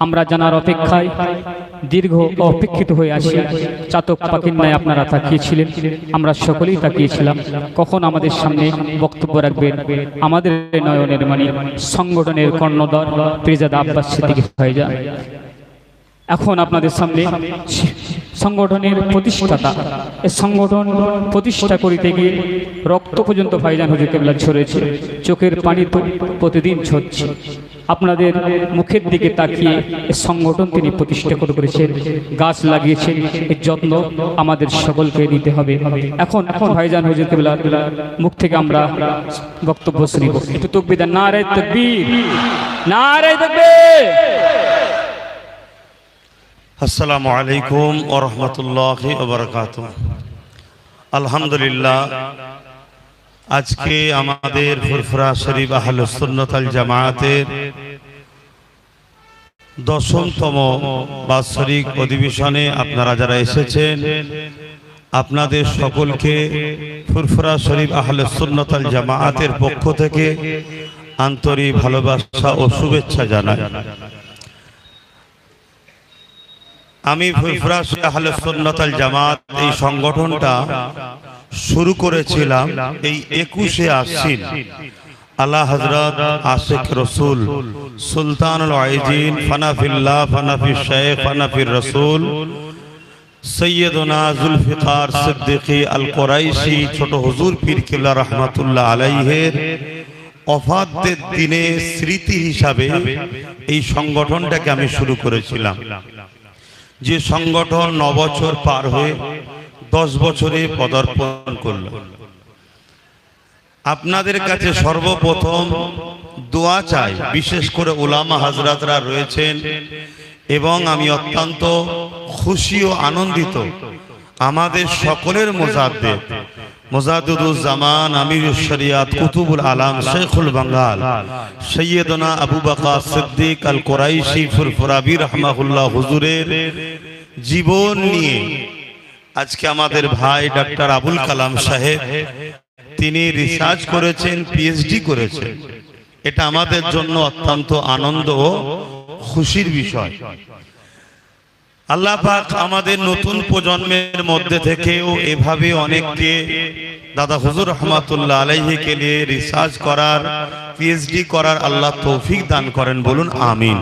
আমরা জানার অপেক্ষায় দীর্ঘ অপেক্ষিত হয়ে আসি। চাতক পাখির ন্যায় আপনারা তাকিয়েছিলেন, আমরা সকলেই তাকিয়েছিলাম কখন আমাদের সামনে বক্তব্য রাখবেন আমাদের নয়নের মণি সংগঠনের কর্ণধার পীরজাদা আব্বাস সিদ্দিকী ভাইজান। এখন আপনাদের সামনে সংগঠনের প্রতিষ্ঠাতা, এই সংগঠন প্রতিষ্ঠা করিতে গিয়ে রক্ত পর্যন্ত ভাইজান হুজুর কেবলা ঝরেছে, চোখের পানি তো প্রতিদিন ঝরছে। আপনাদের মুখের দিকে তাকিয়ে এই সংগঠন তিনি প্রতিষ্ঠা করেছেন, গাছ লাগিয়েছেন, এর যত্ন আমাদের সকলকে নিতে হবে। এখন ভাইজান হুজুর কেবলার মুখ থেকে আমরা বক্তব্য শুনিব। একটু তাকবীর দেন, নারে তাকবীর, নারে তাকবীর। আসসালামু আলাইকুম ওয়া রাহমাতুল্লাহি ওয়া বারাকাতুহু। আলহামদুলিল্লাহ, আজকে আমাদের ফুরফুরা শরীফ আহলুস সুন্নাত ওয়াল জামায়াতের 10তম বাৎসরিক অধিবেশনে আপনারা যারা এসেছেন, আপনাদের সকলকে ফুরফুরা শরীফ আহলুস সুন্নাত ওয়াল জামায়াতের পক্ষ থেকে আন্তরিক ভালোবাসা ও শুভেচ্ছা জানাই। আমি ফুরফুরা শরীফ আহলুস সুন্নাত ওয়াল জামাত এই সংগঠনটা শুরু করেছিলাম এই 21শে আশ্বিন আলা হযরত আশিক রাসূল সুলতানুল আইজিন ফানাফিল্লাহ ফানাফিশ শাইখ ফানাফির রাসূল সৈয়দনা জুলফিকার সিদ্দিকী আল কুরাইশি ছোট হুজুর পীর কিবলা রাহমাতুল্লাহ আলাইহির ওফাতের দিনে স্মৃতি হিসাবে এই সংগঠনটাকে আমি শুরু করেছিলাম। যে সংগঠন 9 বছর পার হয়ে 10 বছরে পদার্পণ করল। আপনাদের কাছে সর্বপ্রথম দোয়া চাই, বিশেষ করে উলামা হাজরাতরা রয়েছেন এবং আমি অত্যন্ত খুশি ও আনন্দিত আমাদের সকলের মুজাদ্দিদ মুজাদ্দিদুজ জামান আমিরুশ শরিয়াত কুতুবুল আলাম শেখুল বাঙ্গাল সৈয়দনা আবু বকর সিদ্দিক আল কুরাইশি ফুরফুরাবি রাহমাহুল্লাহ হুজুরের জীবন নিয়ে আজকে আমাদের ভাই ডক্টর আবুল কালাম সাহেব তিনি রিসার্চ করেছেন, পিএইচডি করেছেন। এটা আমাদের জন্য অত্যন্ত আনন্দ ও খুশির বিষয়। আল্লাহ পাক আমাদের নতুন প্রজন্মের মধ্যে থেকেও এভাবে অনেককে দাদা হুজুর রহমাতুল্লাহ আলাইহিকে নিয়ে রিসার্চ করার, পিএইচডি করার আল্লাহ তৌফিক দান করেন, বলুন আমিন।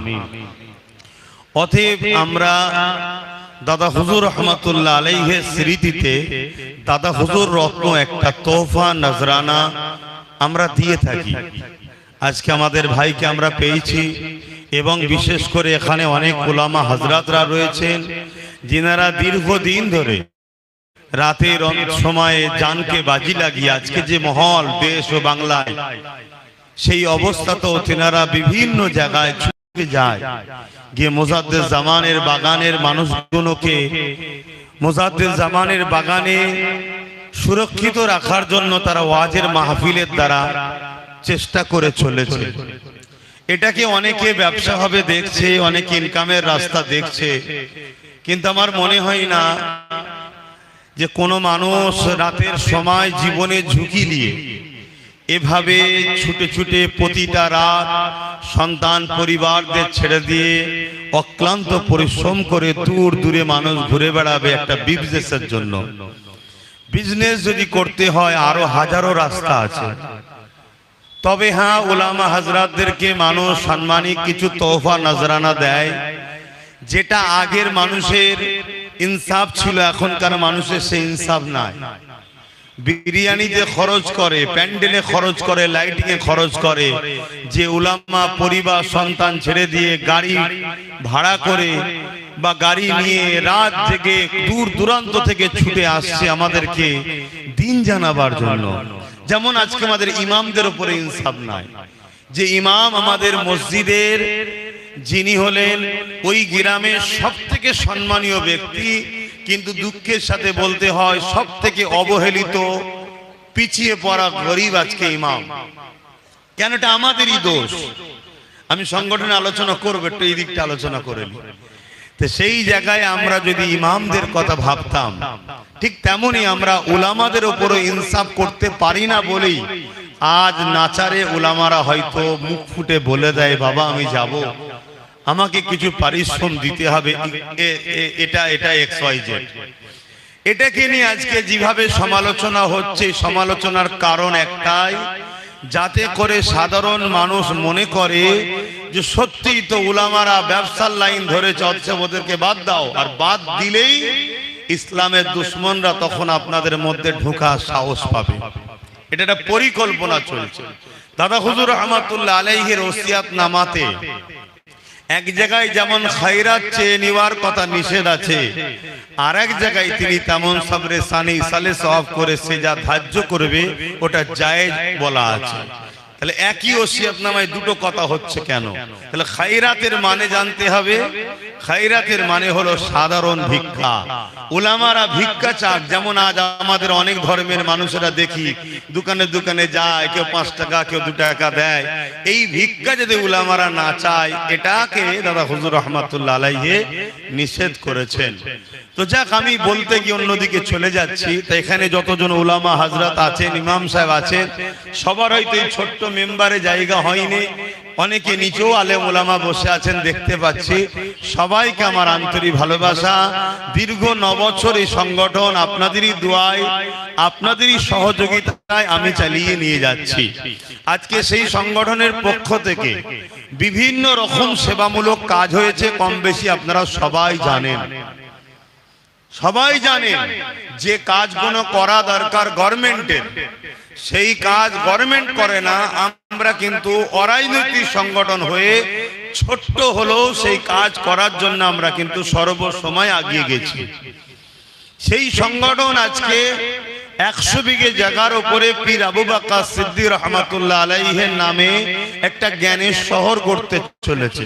অতএব আমরা দাদা হুজুর রহমাতুল্লাহ আলাইহির স্মৃতিতে দাদা হুজুর রত্ন একটা তোহফা নজরানা আমরা দিয়ে থাকি। আজকে আমাদের ভাইকে আমরা পেয়েছি এবং বিশেষ করে এখানে অনেক উলামা হযরতরা রয়েছেন যিনারা দীর্ঘদিন ধরে রাতের সময়ে জানকে বাজি লাগিয়ে আজকে যে মহল দেশ ও বাংলায় সেই অবস্থাতেও তিনারা বিভিন্ন জায়গায় ছুটে যায়, গিয়ে মুজাদ্দিদ জামানের বাগানের মানুষগুলোকে মুজাদ্দিদ জামানের বাগানে সুরক্ষিত রাখার জন্য তারা ওয়াজের মাহফিলের দ্বারা চেষ্টা করে চলেছে। এটাকে অনেকে ব্যবসা হবে দেখছে, অনেকে ইনকামের রাস্তা দেখছে, কিন্তু আমার মনে হয় না যে কোনো মানুষ রাতের সময় জীবনে ঝুঁকি নিয়ে এভাবে ছুটে ছুটে প্রতিটা রাত সন্তান পরিবারদের ছেড়ে দিয়ে অক্লান্ত পরিশ্রম করে দূর দূরে মানুষ ঘুরে বেড়াবে একটা বিজনেসের জন্য। বিজনেস যদি করতে হয় আরো হাজারো রাস্তা আছে। তবে হ্যাঁ, উলামা হাজরাতদেরকে মানুষ সম্মানিক কিছু তোহফা নজরানা দেয়, যেটা আগের মানুষের ইনসাফ ছিল, এখনকার মানুষের সেই ইনসাফ নাই। বিরিয়ানিতে খরচ করে, প্যান্ডেলে খরচ করে, লাইটিং এ খরচ করে, যে উলামা পরিবার সন্তান ছেড়ে দিয়ে গাড়ি ভাড়া করে বা গাড়ি নিয়ে রাত জেগে দূর দূরান্ত থেকে ছুটে আসছে আমাদেরকে দিন জানাবার জন্য। যেমন আজকে আমাদের ইমামদের উপরে ইনসাফ নাই, যে ইমাম আমাদের মসজিদের যিনি হলেন ওই গ্রামের সবথেকে সম্মানীয় ব্যক্তি, কিন্তু দুঃখের সাথে বলতে হয় সবথেকে অবহেলিত পিছিয়ে পড়া গরিব আজকে ইমাম। কেন? এটা আমাদেরই দোষ। আমি সংগঠনে আলোচনা করবো, একটু এই দিকটা আলোচনা করে নি। তো সেই জায়গায় আমরা যদি ইমামদের কথা ভাবতাম, ঠিক তেমনি আমরা উলামাদের উপরও ইনসাফ করতে পারি না বলেই আজ নাচারে উলামারা হয়তো মুখ ফুটে বলে দেয়, বাবা আমি যাব, আমাকে কিছু পারিশ্রম দিতে হবে, এটা XYZ। এটাকে নিয়ে আজকে যেভাবে সমালোচনা হচ্ছে, সমালোচনার কারণ একটাই, যাতে করে সাধারণ মানুষ মনে করে যে সত্যিই তো উলামারা ব্যবসার লাইন ধরে চলছে, ওদেরকে বাদ দাও। আর বাদ দিলেই ইসলামের দুশ্মনরা তখন আপনাদের মধ্যে ঢোকার সাহস পাবে। এটা একটা পরিকল্পনা চলছে। দাদা হুজুর রহমাতুল্লাহ আলাইহির ওসিয়াত নামাতে এক জায়গায় যেমন খায়রাত চেয়ে নেওয়ার কথা নিষেধ আছে, আর এক জায়গায় তিনি তেমন সবরে সানি সালে সওয়াব করে সে যা ধার্য করবে ওটা জায়েজ বলা আছে। তাহলে একই ওসিয়াত নামায় দুটো কথা হচ্ছে কেন? তাহলে খায়রাতের মানে জানতে হবে। খায়রাতের মানে হলো সাধারণ ভিক্ষা। উলামারা ভিক্ষা চাক, যেমন আজ আমাদের অনেক ধর্মের মানুষেরা দেখি দোকানে দোকানে যায়, কেউ 5 টাকা কেউ 2 টাকা দেয়। এই ভিক্ষা যদি উলামারা না চায়, এটাকে দাদা হুজুর রহমাতুল্লাহ আলাইহি নিষেধ করেছেন। তো যাক, আমি বলতে গিয়ে অন্যদিকে চলে যাচ্ছি। তো এখানে যতজন উলামা হযরত আছেন, ইমাম সাহেব আছেন, সবার হয়তো এই ছোট্ট মেম্বারে জায়গা হয়নি, অনেকে নিচেও আলেম উলামা বসে আছেন দেখতে পাচ্ছি। সবাইকে আমার আন্তরিক ভালোবাসা। দীর্ঘ 9 বছর এই সংগঠন আপনাদেরই দোয়ায়, আপনাদেরই সহযোগিতায় আমি চালিয়ে নিয়ে যাচ্ছি। আজকে সেই সংগঠনের পক্ষ থেকে বিভিন্ন রকম সেবামূলক কাজ হয়েছে, কম বেশি আপনারা সবাই জানেন। সবাই জানেন যে কাজগুলো করা দরকার গভর্নমেন্টের, সেই কাজ গভর্নমেন্ট করে না। আমরা কিন্তু অরাজনৈতিক সংগঠন হয়ে ছোট্ট হলেও সেই কাজ করার জন্য আমরা কিন্তু সর্বসময় এগিয়ে গেছি। সেই সংগঠন আজকে 100 বিঘে জায়গার উপরে পীর আবু বকর সিদ্দিক রহমাতুল্লাহ আলাইহির নামে একটা জ্ঞানের শহর গড়তে চলেছে,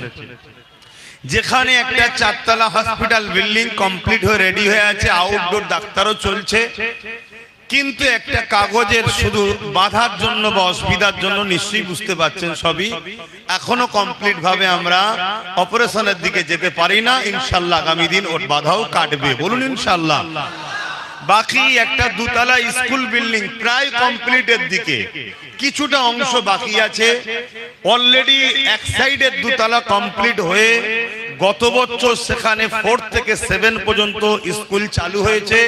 যেখানে একটা 4 তলা হসপিটাল বিল্ডিং কমপ্লিট হয়ে রেডি হয়ে আছে, আউটডোর ডাক্তারও চলছে। কিন্তু একটা কাগজের শুধু বাধার জন্য বা অসুবিধার জন্য, নিশ্চয়ই বুঝতে পারছেন সবই, এখনো কমপ্লিট ভাবে আমরা অপারেশনের দিকে যেতে পারি না। ইনশাআল্লাহ আগামী দিন ওর বাধাও কাটবে, বলুন ইনশাআল্লাহ। বাকি একটা 2 তলা স্কুল বিল্ডিং প্রায় কমপ্লিটের দিকে, কিছুটা অংশ বাকি আছে। অলরেডি এক সাইডের 2 তলা কমপ্লিট হয়ে গত বছর সেখানে 4 থেকে 7 পর্যন্ত স্কুল চালু হয়েছে,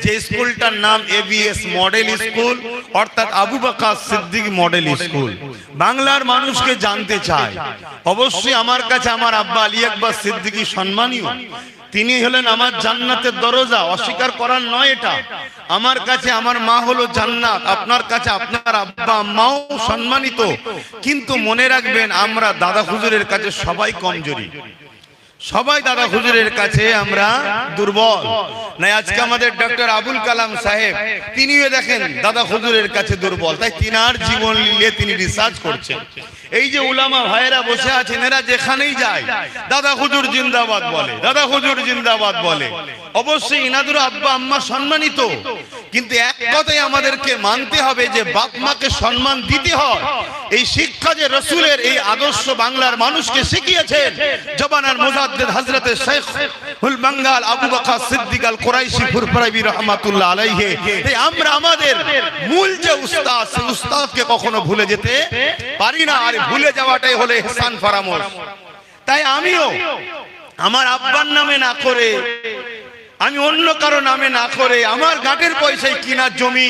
যে স্কুলটার নাম ABS মডেল স্কুল, অর্থাৎ আবু বকর সিদ্দিক মডেল স্কুল। বাংলার মানুষকে জানতে চায়, অবশ্যই আমার কাছে আমার আব্বা আলী আকবর সিদ্দিকী সম্মানীয়, তিনি হলেন আমার জান্নাতের দরজা, অস্বীকার করার নয় এটা। আমার কাছে আমার মা হলো জান্নাত, আপনার কাছে আপনার আব্বা আম্মাও সম্মানিত। কিন্তু মনে রাখবেন, আমরা দাদা হুজুরের কাছে সবাই কমজোরি, সবাই দাদা হুজুরের কাছে আমরা দুর্বল। না আজকে আমাদের ডক্টর আবুল কালাম সাহেব, তিনিও দেখেন দাদা হুজুরের কাছে দুর্বল, তাই তিনার জীবন নিয়ে তিনি রিসার্চ করছেন। এই যে উলামা ভাইয়েরা বসে আছেন, এরা যেখানেই যায় দাদা হুজুর জিন্দাবাদ বলে, দাদা হুজুর জিন্দাবাদ বলে। অবশ্যই ইনাদের আব্বা আম্মা সম্মানিত, কিন্তু এক কথাই আমাদেরকে মানতে হবে যে বাপ মাকে সম্মান দিতে হয়। এই শিক্ষা যে রসুলের এই আদর্শ বাংলার মানুষকে শিখিয়েছেন জবানার মুজাদ্দিদ হযরত শেখুল বাঙ্গাল আবু বকর সিদ্দিক আল কুরাইশি ফুরফুরাবি রাহমাতুল্লাহ আলাইহি, আমরা আমাদের মূল যে উস্তাদ, সেই উস্তাদকে কখনো ভুলে যেতে পারি না। আর ভুলে যাওয়াটাই হলো ইহসান ফরামোশ। তাই আমিও আমার আব্বার নামে না করে, আমি অন্য কারো নামে না করে, আমার গাটের পয়সায় কিনা জমি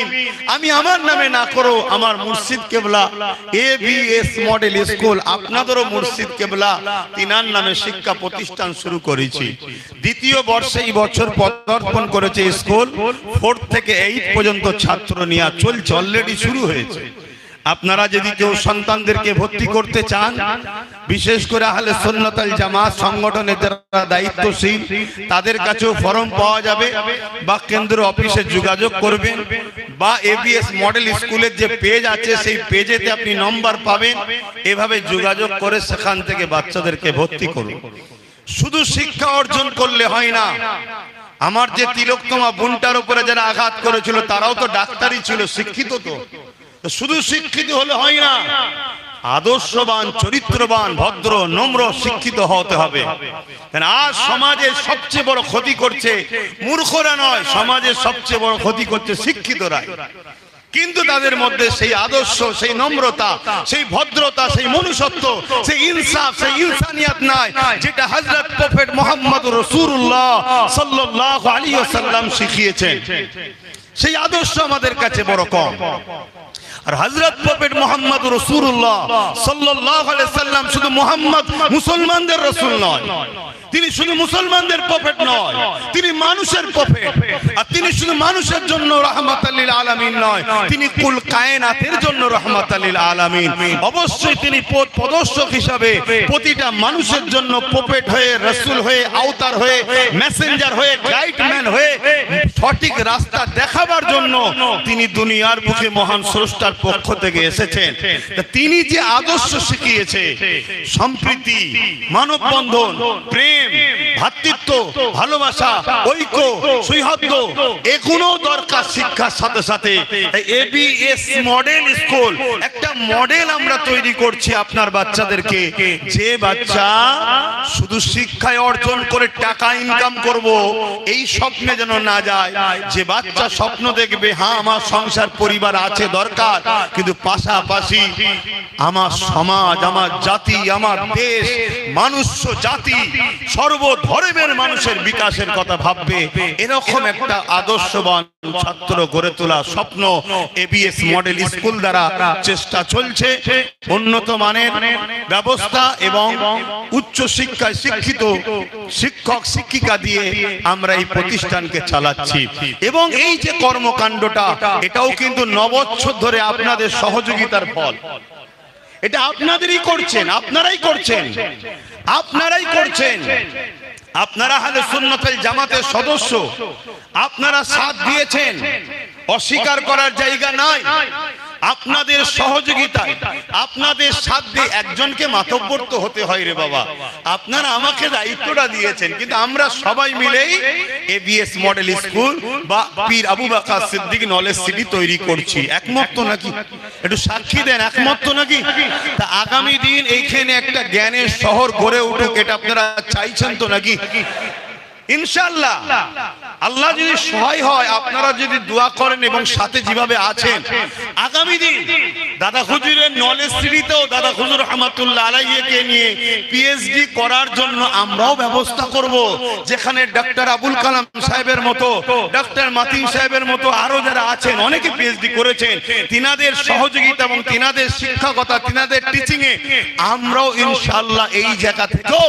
আমি আমার নামে না করো, আমার মুর্শিদ কেবলা ABS মডেল স্কুল, আপনাদেরও মুর্শিদ কেবলা তিনার নামে শিক্ষা প্রতিষ্ঠান শুরু করেছি। দ্বিতীয় বর্ষে এই বছর পদার্পণ করেছে স্কুল। 4 থেকে 8 পর্যন্ত ছাত্র নিয়ে চলছে, অলরেডি শুরু হয়েছে। আপনারা যদি কেউ সন্তানদেরকে ভর্তি করতে চান, বিশেষ করে আহলে সুন্নাত ওয়াল জামাত সংগঠনের যারা দায়িত্বশীল, তাদের কাছেও ফর্ম পাওয়া যাবে, বা কেন্দ্র অফিসে যোগাযোগ করবেন, বা ABS মডেল স্কুলের যে পেজ আছে সেই পেজেতে আপনি নম্বর পাবেন। এভাবে যোগাযোগ করে সেখান থেকে বাচ্চাদেরকে ভর্তি করুন। শুধু শিক্ষা অর্জন করলে হয় না। আমার যে তিলকতমা বোনটার উপরে যারা আঘাত করেছিল, তারাও তো ডাক্তারই ছিল, শিক্ষিত। তো শুধু শিক্ষিত হলে হয় না, আদর্শবান, চরিত্রবান, ভদ্র, নম্র, শিক্ষিত হতে হবে। আজ সমাজের সবচেয়ে বড় ক্ষতি করছে মূর্খরা নয়, সমাজের সবচেয়ে বড় ক্ষতি করছে শিক্ষিতরা। কিন্তু তাদের মধ্যে সেই আদর্শ, সেই নম্রতা, সেই ভদ্রতা, সেই মনুষ্যত্ব, সেই ইনসাফ, সেই ইনসানিয়াত নাই যেটা হযরত প্রফেট মুহাম্মদ রাসূলুল্লাহ সাল্লাল্লাহু আলাইহি ওয়াসাল্লাম শিখিয়েছেন। সেই আদর্শ আমাদের কাছে বড় কম। আর হযরত প্রফেট মুহাম্মদ রাসূলুল্লাহ সাল্লাল্লাহু আলাইহি ওয়াসাল্লাম শুধু মুহাম্মদ মুসলমানদের রাসূল নয়, তিনি শুধু মুসলমানদের প্রফেট নয়, তিনি মানুষের প্রফেট। আর তিনি শুধু মানুষের জন্য রাহমাতাল লিল আলামিন নয়, তিনি কুল কায়নাতের জন্য রাহমাতাল লিল আলামিন। অবশ্যই তিনি পথ প্রদর্শক হিসাবে প্রতিটা মানুষের জন্য প্রফেট হয়ে, রাসূল হয়ে, আওতার হয়ে, মেসেঞ্জার হয়ে, গাইডম্যান হয়ে সঠিক রাস্তা দেখাবার জন্য তিনি দুনিয়ার বুকে মহান স্রষ্টার পক্ষ থেকে এসেছেন। তিনি যে আদর্শ শিখিয়েছে, সম্প্রীতি, মানববন্ধন, প্রেম, ভ্রাতৃত্ব, ভালোবাসা, ঐক্য, সৌহার্দ্য, এগুলো দরকার শিক্ষার সাথে সাথে। এবিএস মডেল স্কুল একটা মডেল আমরা তৈরি করছি আপনার বাচ্চাদেরকে, যে বাচ্চা শুধু শিক্ষায় অর্জন করে টাকা ইনকাম করব এই স্বপ্নে যেন না যায়, যে বাচ্চা স্বপ্ন দেখবে হ্যাঁ আমার সংসার পরিবার আছে দরকার, কিন্তু পাশাপাশি আমার সমাজ, আমার জাতি, আমার দেশ, মানুষ জাতি, সর্বধর্মের মানুষের বিকাশের কথা ভাববে, এরকম একটা আদর্শবান ছাত্র গড়ে তোলা স্বপ্ন এবিএস মডেল স্কুল দ্বারা চেষ্টা চলছে। উন্নত মানের ব্যবস্থা এবং উচ্চ শিক্ষায় শিক্ষিত শিক্ষক শিক্ষিকা দিয়ে আমরা এই প্রতিষ্ঠানকে চালাচ্ছি। এবং এই যে কর্মকাণ্ডটা, এটাও কিন্তু 9 বছর ধরে আপনাদের সহযোগিতার ফল। এটা আপনাদেরই করছেন, আপনারাই করছেন, আপনারাই করছেন। আপনারা আহলে সুন্নাত ওয়াল জামাতের সদস্য, আপনারা সাথ দিয়েছেন, অস্বীকার করার জায়গা নাই। আপনাদের সহযোগিতায়, আপনাদের সাথ দিয়ে একজনকে মাতব্বর তো হতে হয় রে বাবা। আপনারা আমাকে দায়িত্বটা দিয়েছেন, কিন্তু আমরা সবাই মিলেই এবিএস মডেল স্কুল বা পীর আবু বকর সিদ্দিক নলেজ সিটি তৈরি করছি। একমত তো নাকি? একটু সাক্ষী দেন, একমত তো নাকি? তা আগামী দিন এইখানে একটা জ্ঞানের শহর গড়ে উঠুক, এটা আপনারা চাইছেন তো নাকি? ইনশাআল্লাহ আল্লাহ যদি সহায় হয়, আপনারা যদি দোয়া করেন এবং সাথে যেভাবে আছেন, আগামী দিন দাদা হুজুরের নলেজ সিটিতেও দাদা হুজুর রহমাতুল্লাহ আলাইহিকে নিয়ে পিএইচডি করার জন্য আমরাও ব্যবস্থা করব, যেখানে ডক্টর আবুল কালাম সাহেবের মতো, ডক্টর মাতিন সাহেবের মতো আরো যারা আছেন অনেকে পিএইচডি করেছেন, তিনাদের সহযোগিতা এবং তিনাদের শিক্ষকতা, তিনাদের টিচিং এ আমরাও ইনশাআল্লাহ এই জায়গা থেকেও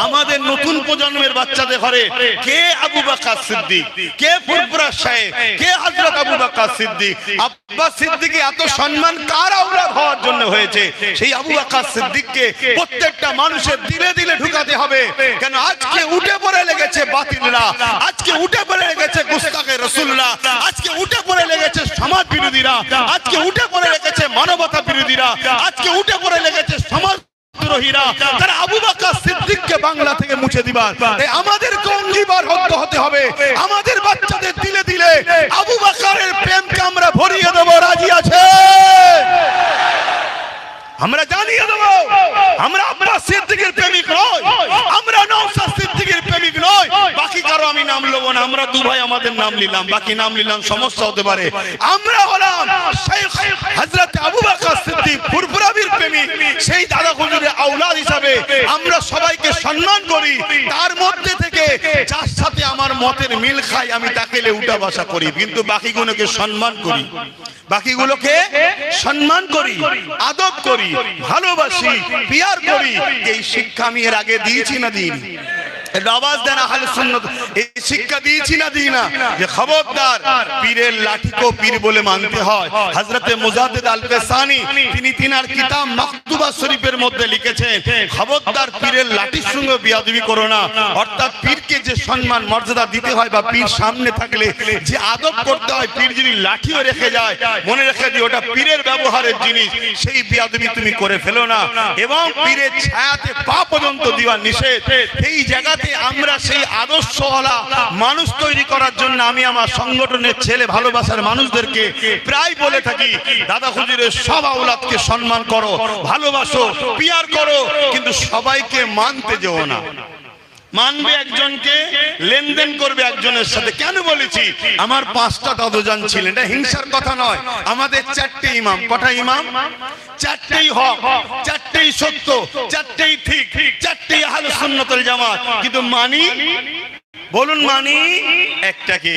আমাদের নতুন প্রজন্মের বাচ্চাদের ঘরে কে আবু বকর সিদ্দিক, কে ফুরফুরা সাহেব, কে হযরত আবু বকর সিদ্দিক, আব্বাস সিদ্দিকী এত সম্মান কার আওলাদ হওয়ার জন্য হয়েছে, সেই আবু বকর সিদ্দিককে প্রত্যেকটা মানুষের দিলে দিলে ঢুকাতে হবে। কেন আজকে উঠে পড়ে লেগেছে বাতিলরা, আজকে উঠে পড়ে লেগেছে গুস্তাখে রাসূলরা, আজকে উঠে পড়ে লেগেছে সমাজ বিরোধীরা, আজকে উঠে পড়ে লেগেছে মানবতা বিরোধীরা, আজকে উঠে পড়ে লেগেছে সমাজ দ্রোহীরা। তারা আবু বকর সিদ্দিককে বাংলা থেকে মুছে দিবার, আমাদেরকে অঙ্গীকারবদ্ধ হতে হবে। আমাদের বাচ্চাদের দিলে দিলে আবু বকরের প্রেমকে আমরা ভরিয়ে দেব, রাজি আছে? আমরা জানিয়ে দেব আমরা আব্বাস সিদ্দিকের প্রেমিক নই, আমরা নওশাদ সিদ্দিকের প্রেমিক নই। বাকি কারো আমি নাম লব না, আমরা দু ভাই আমাদের নাম নিলাম, বাকি নাম নিলাম সমস্যা হতে পারে। আমরা হলাম শেখ হযরত আবু বকর সিদ্দিক ফুরফুরাবির প্রেমিক, সেই দাদা হুজুরের আওলাদ হিসাবে আমরা সবাইকে সম্মান করি। তার মধ্যে থেকে যার সাথে আমার মতের মিল খায় আমি তাকে উঠা বসা করি, কিন্তু বাকিগুলোকে সম্মান করি, বাকিগুলোকে সম্মান করি, আদব করি, ভালোবাসি, পিয়ার করি। এই শিক্ষা আমি এর আগে দিয়েছি না দিইনি? আওয়াজ দেন আহলে সুন্নাত, এই শিক্ষা দিয়েছি না দিই না? যে খবরদার পীরের লাঠিকেও পীর বলে মানতে হয়। হযরতে মুজাদ্দিদ আল ফেসানি তিনি তিনার কিতাব মাকতুবা শরীফের মধ্যে লিখেছেন, খবরদার পীরের লাঠির সঙ্গে বিয়াদবি করো না। অর্থাৎ পীরকে যে সম্মান মর্যাদা দিতে হয় বা পীর সামনে থাকলে যে আদব করতে হয়, পীর যদি লাঠিও রেখে যায় মনে রেখে দিও ওটা পীরের ব্যবহারের জিনিস, সেই বিয়াদবি তুমি করে ফেলো না। এবং পীরের ছায়াতে পা পর্যন্ত দেওয়া নিষেধ। এই জায়গাতে আমরা সেই আদর্শওয়ালা মানুষ তৈরি করার জন্য আমি আমার সংগঠনের ছেলে ভালোবাসার মানুষদেরকে প্রায় বলে থাকি, দাদা হুজুরের সব আওলাদকে সম্মান করো, ভালোবাসো, পিয়ার করো, কিন্তু সবাইকে মানতে যেও না। মানবে একজনকে, লেনদেন করবে একজনের সাথে। কেন বলেছি? আমার 5টা দাদুজান ছিলেন, এটা হিংসার কথা নয়। আমাদের 4টে ইমাম। কটা ইমাম? 4টেই হক, 4টেই সত্য, 4টেই ঠিক, 4টেই আহলে সুন্নাত ওয়াল জামাত। কিন্তু মানি, বলুন মানি একটাকে।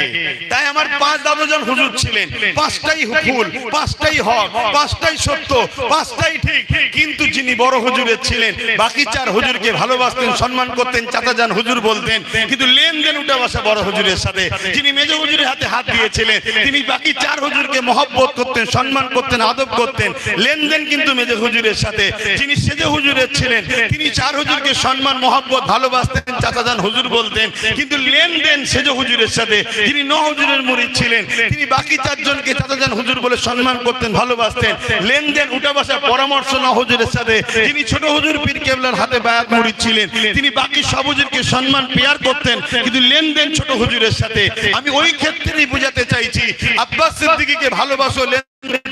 তাই আমার 5 দাদুজান হুজুর ছিলেন, 5টাই ভুল, 5টাই হক, 5টাই সত্য, 5টাই ঠিক। কিন্তু যিনি বড় হুজুরের ছিলেন, বাকি 4 হুজুরকে ভালোবাসতেন, সম্মান করতেন, চাচাজান হুজুর বলতেন। কিন্তু লেনদেন উঠে বসা বড় হুজুরের সাথে। যিনি মেজ হুজুরের হাতে হাত দিয়েছিলেন, তিনি বাকি 4 হুজুরকে মহব্বত করতেন, সম্মান করতেন, আদব করতেন। লেনদেন কিন্তু মেজ হুজুরের সাথে। যিনি সেজ হুজুরের ছিলেন, তিনি 4 হুজুরকে সম্মান, মহব্বত, ভালোবাসতেন, চাচাজান হুজুর বলতেন। কিন্তু লেনদেন সেজ হুজুরের সাথে। যিনি 9 হুজুরের মুরিদ ছিলেন, তিনি বাকি 4 জনকে চাচাজান হুজুর বলে সম্মান করতেন, ভালোবাসতেন। লেনদেন উঠে বসা পরামর্শ 9 হুজুরের সাথে। যিনি ছোট হুজুর পীর কেবলার হাতে বায়াত মুরিদ ছিলেন, তিনি বাকি সব হুজুরকে সম্মান পেয়ার করতেন, কিন্তু লেনদেন ছোট হুজুরের সাথে। আমি ওই ক্ষেত্রেই বোঝাতে চাইছি, আব্বাস সিদ্দিকীকে ভালোবাসো,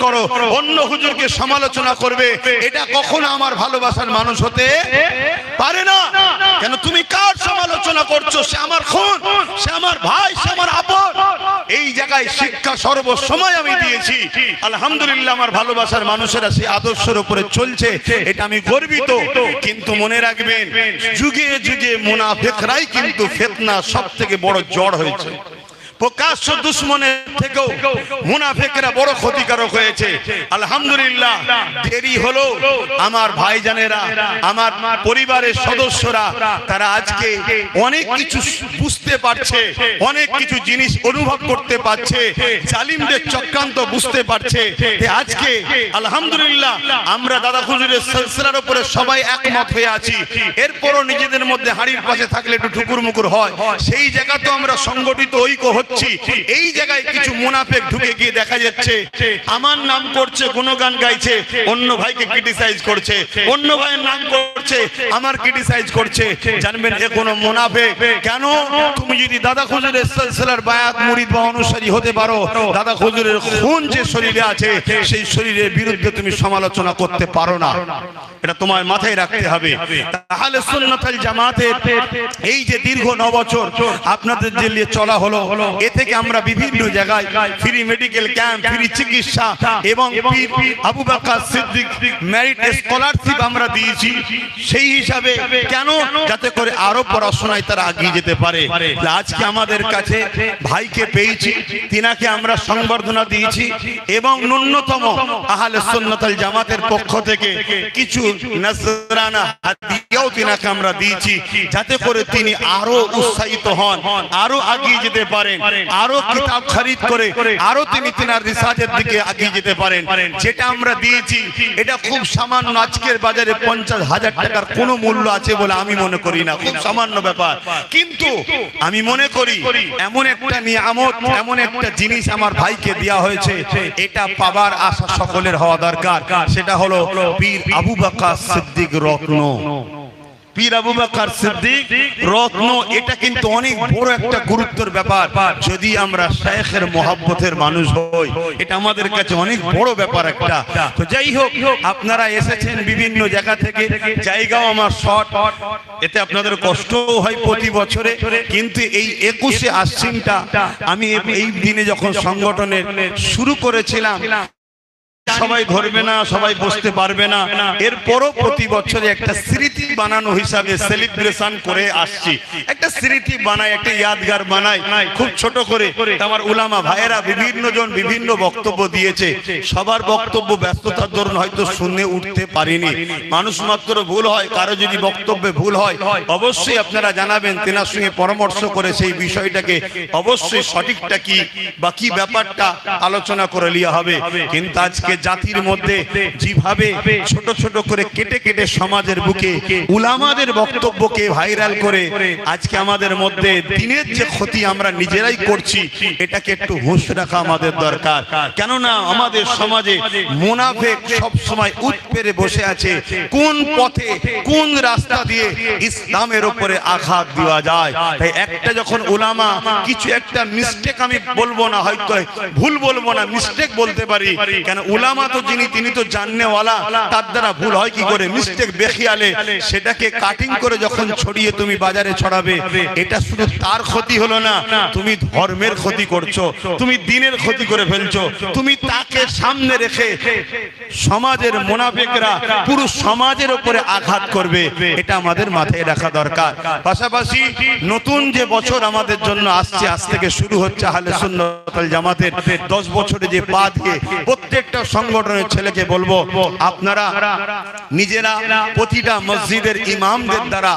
করো, অন্য হুজুরকে সমালোচনা করবে, এটা কখনো আমার ভালোবাসার মানুষ হতে পারে না। কেন তুমি কার সমালোচনা করছো? সে আমার খুন, সে আমার ভাই, সে আমার আপন। এই জায়গায় শিক্ষা সর্বসময় আমি দিয়েছি। আলহামদুলিল্লাহ, আমার ভালোবাসার মানুষেরা সেই আদর্শের উপরে চলছে, এটা আমি গর্বিত। কিন্তু মনে রাখবেন, যুগে যুগে মুনাফিকরাই কিন্তু ফিতনা সবথেকে বড় জড় হয়েছে। প্রকাশ্য দুশ্মনের থেকেও মুনাফিকরা বড় ক্ষতিকারক হয়েছে। আলহামদুলিল্লাহ, দেরি হলো, আমার ভাইজানেরা, আমার পরিবারের সদস্যরা, তারা আজকে অনেক কিছু বুঝতে পারছে, অনেক কিছু জিনিস অনুভব করতে পারছে, জালিমদের চক্রান্ত বুঝতে পারছে। আজকে আলহামদুলিল্লাহ আমরা দাদা হুজুরের সিলসিলার উপরে সবাই একমত হয়ে আছি। এরপরও নিজেদের মধ্যে হাড়ির পাশে থাকলে একটু ঠুকুর মুকুর হয়। সেই জায়গাতে আমরা সংগঠিত ঐক্য হচ্ছি। এই জায়গায় কিছু মুনাফিক ঢুকে গিয়ে দেখা যাচ্ছে আমার নাম করছে, গুণগান গাইছে, অন্য ভাইকে ক্রিটিসাইজ করছে, অন্য ভাইয়ের নাম করছে, আমার ক্রিটিসাইজ করছে। জানবেন এ কোনো মুনাফিক। কেন? তুমি যদি দাদা হুজুরের সিলসিলার বায়াত মুরিদ বা অনুসারী হতে পারো, দাদা হুজুরের খুন যে শরীরে আছে, সেই শরীরের বিরুদ্ধে তুমি সমালোচনা করতে পারো না। এটা তোমার মাথায় রাখতে হবে। আহলে সুন্নাত ওয়াল জামাতের এই যে দীর্ঘ 9 বছর আপনাদের যে নিয়ে চলা হলো, এ থেকে আমরা বিভিন্ন জায়গায় ফ্রি মেডিকেল ক্যাম্প, ফ্রি চিকিৎসা এবং পীর আবু বকর সিদ্দিক মেরিট স্কলারশিপ আমরা দিয়েছি। সেই হিসাবে কেন? যাতে করে আরো পড়াশোনায় তারা এগিয়ে যেতে পারে। আজকে আমাদের কাছে ভাইকে পেয়েছি, তিনাকে আমরা সংবর্ধনা দিয়েছি এবং ন্যূনতম আহলে সুন্নাত ওয়াল জামাতের পক্ষ থেকে কিছু নজরানা হাদিয়াও তিনাকে আমরা দিয়েছি, যাতে করে তিনি আরো উৎসাহিত হন, আরো এগিয়ে যেতে পারেন, আরো কিতাব খরিদ করে আরো তিনি তিনার রিসার্চের দিকে এগিয়ে যেতে পারেন। যেটা আমরা দিয়েছি এটা খুব সামান্য, আজকের বাজারে 50,000 টাকার কোনো মূল্য আছে বলে আমি মনে করি না, খুব সামান্য ব্যাপার। কিন্তু আমি মনে করি এমন একটা নিয়ামত, এমন একটা জিনিস আমার ভাইকে দেওয়া হয়েছে, এটা পাবার আশা সকলের হওয়া দরকার। সেটা হলো পীর আবু বকর সিদ্দিক রত্ন। পীর আবু বকর সিদ্দিক রত্ন, এটা কিন্তু অনেক বড় একটা গুরুত্বের ব্যাপার। যদি আমরা শায়েখের মহব্বতের মানুষ হই, এটা আমাদের কাছে অনেক বড় ব্যাপার একটা। তো যাই হোক, আপনারা এসেছেন বিভিন্ন জায়গা থেকে, জায়গাও আমার শর্ট, এতে আপনাদের কষ্টও হয় প্রতি বছরে। কিন্তু এই 21শে আশ্বিনটা আমি এই দিনে যখন সংগঠনের শুরু করেছিলাম, সবাই ধরবে না, সবাই বসতে পারবে না, এরপরও প্রতি বছরে একটা স্মৃতি বানানো হিসাবে সেলিব্রেশন করে আসছি। একটা স্মৃতি বানাই, একটা ইয়াদগার বানাই খুব ছোট করে। আমার উলামা ভাইয়েরা বিভিন্ন জন বিভিন্ন বক্তব্য দিয়েছে, সবার বক্তব্য ব্যস্ততার দরুন হয়তো শুনে উঠতে পারিনি। মানুষ মাত্র ভুল হয়, কারো যদি বক্তব্যে ভুল হয় অবশ্যই আপনারা জানাবেন, তেনার সঙ্গে পরামর্শ করে সেই বিষয়টাকে অবশ্যই সঠিকটা কি বা কি ব্যাপারটা আলোচনা করে লিয়া হবে। কিন্তু আজকে জাতির মধ্যে যেভাবে ছোট ছোট করে কেটে কেটে সমাজের বুকে উলামাদের বক্তব্যকে ভাইরাল করে আজকে আমাদের মধ্যে দিনের যে ক্ষতি আমরা নিজেরাই করছি, এটাকে একটু হুঁশ রাখা আমাদের দরকার। কেননা আমাদের সমাজে মুনাফিক সব সময় উৎপেরে বসে আছে, কোন পথে কোন রাস্তা দিয়ে ইসলামের উপরে আঘাত দেওয়া যায়। তাই একটা যখন উলামা কিছু একটা মিস্টেক, আমি বলবো না, হয়তো ভুল বলবো না, মিস্টেক বলতে পারি, কেন উলামা উলামা তো যিনি তিনি তো জাননেওয়ালা, তার দ্বারা ভুল হয় কি করে? মিস্টেক বেখিয়ালে সেটাকে কাটিং করে যখন ছড়িয়ে তুমি বাজারে ছড়াবে, এটা শুধু তার ক্ষতি হলো না, তুমি ধর্মের ক্ষতি করছো, তুমি দ্বীনের ক্ষতি করে ফেলছো। তুমি তাকে সামনে রেখে সমাজের মুনাফিকরা পুরো সমাজের উপরে আঘাত করবে, এটা আমাদের মাথায় রাখা দরকার। পাশাপাশি নতুন যে বছর আমাদের জন্য আসছে, আজ থেকে শুরু হচ্ছে আহলে সুন্নাত ওয়াল জামাতের 10 বছরে যে পা দিয়ে প্রত্যেকটা সংগঠনের ছেলেকে বলবো, আপনারা নিজেরা প্রতিটা মসজিদের ইমামদের দ্বারা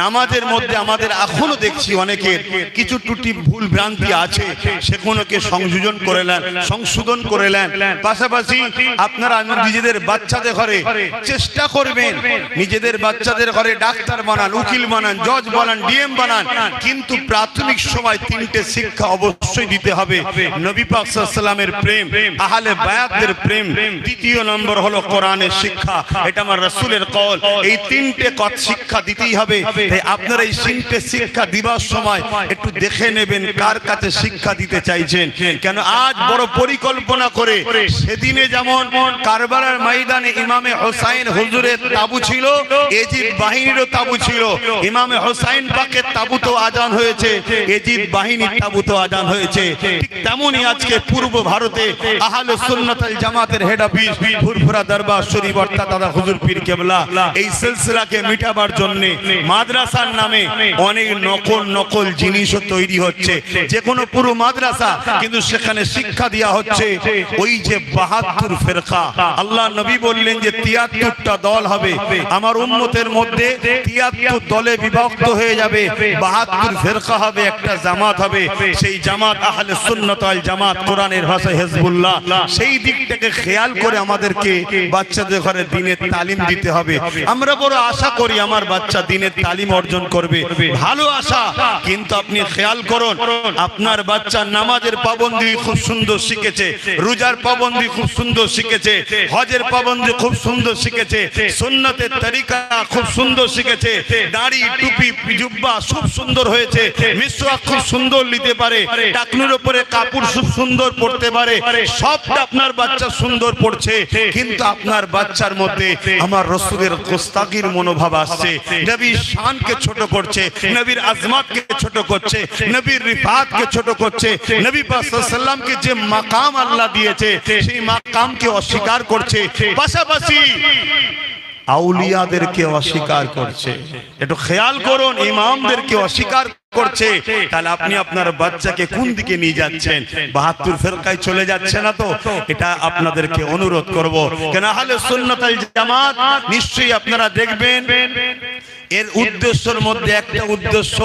নামাজের মধ্যে আমাদের এখনো দেখছি অনেকের কিছু ত্রুটি ভুল ভ্রান্তি আছে, সেগুলোকে সংশোধন করে নেন। পাশাপাশি আপনারা নিজেদের বাচ্চাদের ঘরে চেষ্টা করবেন, নিজেদের বাচ্চাদের ঘরে ডাক্তার বানান, উকিল বানান, জজ বানান, ডিএম বানান, কিন্তু প্রাথমিক সময় 3টে শিক্ষা অবশ্যই দিতে হবে। নবী পাক সাল্লাল্লাহু আলাইহি ওয়াসাল্লামের প্রেম, আহলে বায়াতদের প্রেম, দ্বিতীয় নম্বর হলো কোরআনের শিক্ষা, এটা আমার রাসূলের কওল। এই 3টে শিক্ষা দিতেই হবে। তাই আপনারা এই 3টে শিক্ষা দিবার সময় একটু দেখে নেবেন কার কাছে শিক্ষা দিতে চাইছেন। কেন আজ বড় পরিকল্পনা করে, সেদিনে যেমন কারবালার ময়দানে ইমামে হোসাইন হুজুরের তাবু ছিল, এজিদ বাহিনীরও তাবু ছিল। ইমামে হোসাইন পাকের তাবুতেও আজান হয়েছে, এজিদ বাহিনীর তাবুতেও আজান হয়েছে। ঠিক তেমনই আজকে পূর্ব ভারতে আহলে সুন্নাত ওয়াল জামাতের হেড অফিস ফুরফুরা দরবার শরীফ অর্থাৎ দাদা হুজুর পীর কেবলা এই সিলসিলাকে মিটাবার জন্য মাদ্রাসার নামে অনেক নকল জিনিসও তৈরি হচ্ছে। যে কোনো পুরো মাদ্রাসা, কিন্তু সেখানে শিক্ষা দেওয়া হচ্ছে ওই যে 72 ফিরকা। আল্লাহ নবী বললেন যে 73টা দল হবে, আমার উম্মতের মধ্যে 73 দলে বিভক্ত হয়ে যাবে, 72 ফিরকা হবে, একটা জামাত হবে। সেই জামাত আহলে সুন্নাত ওয়াল জামাত, কোরআনের ভাষায় হিজবুল্লাহ। সেই দিকটাকে খেয়াল করে আমাদেরকে বাচ্চাদের ঘরে দ্বীনের তালিম দিতে হবে। আমরা বড় আশা করি আমার বাচ্চা দ্বীনের তালিম অর্জন করবে, ভালো আশা, কিন্তু আপনি খেয়াল করুন আপনার বাচ্চা নামাজের পাবন্দি খুব সুন্দর শিখেছে, রোজার পাবন্দি খুব সুন্দর শিখেছে, হজের পাবন্দি খুব সুন্দর শিখেছে, সুন্নতের তরিকা খুব সুন্দর শিখেছে, দাড়ি টুপি জুব্বা খুব সুন্দর হয়েছে, মিসওয়াক খুব সুন্দর নিতে পারে, টাকনুর উপরে কাপড় খুব সুন্দর পড়তে পারে, সবটা আপনার বাচ্চা সুন্দর পড়ছে, কিন্তু আপনার বাচ্চার মধ্যে আমার রাসূলের গোস্তাকির মনোভাব আসছে, নবীর শানকে ছোট করছে, নবীর আজমতকে ছোট করছে, নবীর রিফাতকে ছোট করছে, নবী পাক সাল্লাল্লাহু আলাইহি ওয়াসাল্লামকে যে মাকাম আল্লাহ দিয়েছে সেই মাকামকে অস্বীকার করছে, পাশাপাশি আউলিয়াদেরকে অস্বীকার করছে। একটু খেয়াল করুন, ইমামদেরকে অস্বীকার করছে। তাহলে আপনি আপনার বাচ্চাকে কোন দিকে নিয়ে যাচ্ছেন? 72 ফিরকায় চলে যাচ্ছে না তো? এটা আপনাদেরকে অনুরোধ করব, কেন আহলে সুন্নাত ওয়াল জামাত নিশ্চয়ই আপনারা দেখবেন এর উদ্দেশ্যের মধ্যে একটা উদ্দেশ্য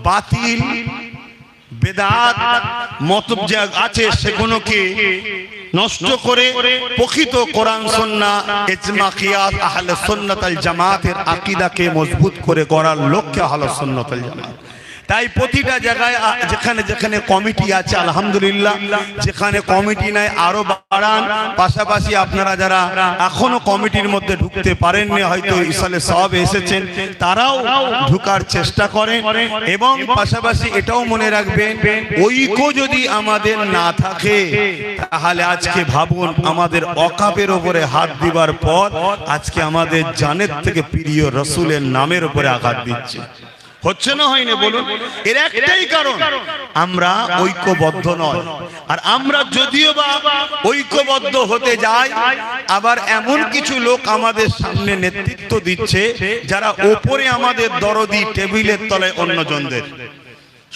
বাতিল বেদাত মতব যা আছে সেগুলোকে নষ্ট করে প্রকৃত কোরআন সুন্নাহ ইজমা কিয়াস আহলে সুন্নাত ওয়াল জামাতের আকীদাকে মজবুত করে গড়ার লক্ষ্যে আহলে সুন্নাত ওয়াল জামাত। তাই প্রতিটা জায়গায় যেখানে যেখানে কমিটি আছে আলহামদুলিল্লাহ, যেখানে কমিটি নাই আরো বাড়ান। পাশাপাশি আপনারা যারা এখনো কমিটির মধ্যে ঢুকতে পারেননি, হয়তো ইসালে সওয়াব এসেছেন, তারাও ঢুকার চেষ্টা করেন। এবং পাশাপাশি এটাও মনে রাখবেন, ঐক্য যদি আমাদের না থাকে তাহলে আজকে ভাবুন আমাদের ওয়াকাফের উপরে হাত দিবার পর আজকে আমাদের জানের থেকে প্রিয় রাসূলের নামের উপরে আঘাত দিচ্ছে। হচ্ছে না হয়নি বলুন? এর একটাই কারণ, আমরা ঐক্যবদ্ধ নয়। আর আমরা যদিও বা ঐক্যবদ্ধ হতে যাই, আবার এমন কিছু লোক আমাদের সামনে নেতৃত্ব দিচ্ছে যারা ওপরে আমাদের দরদি, টেবিলের তলায় অন্যজনদের।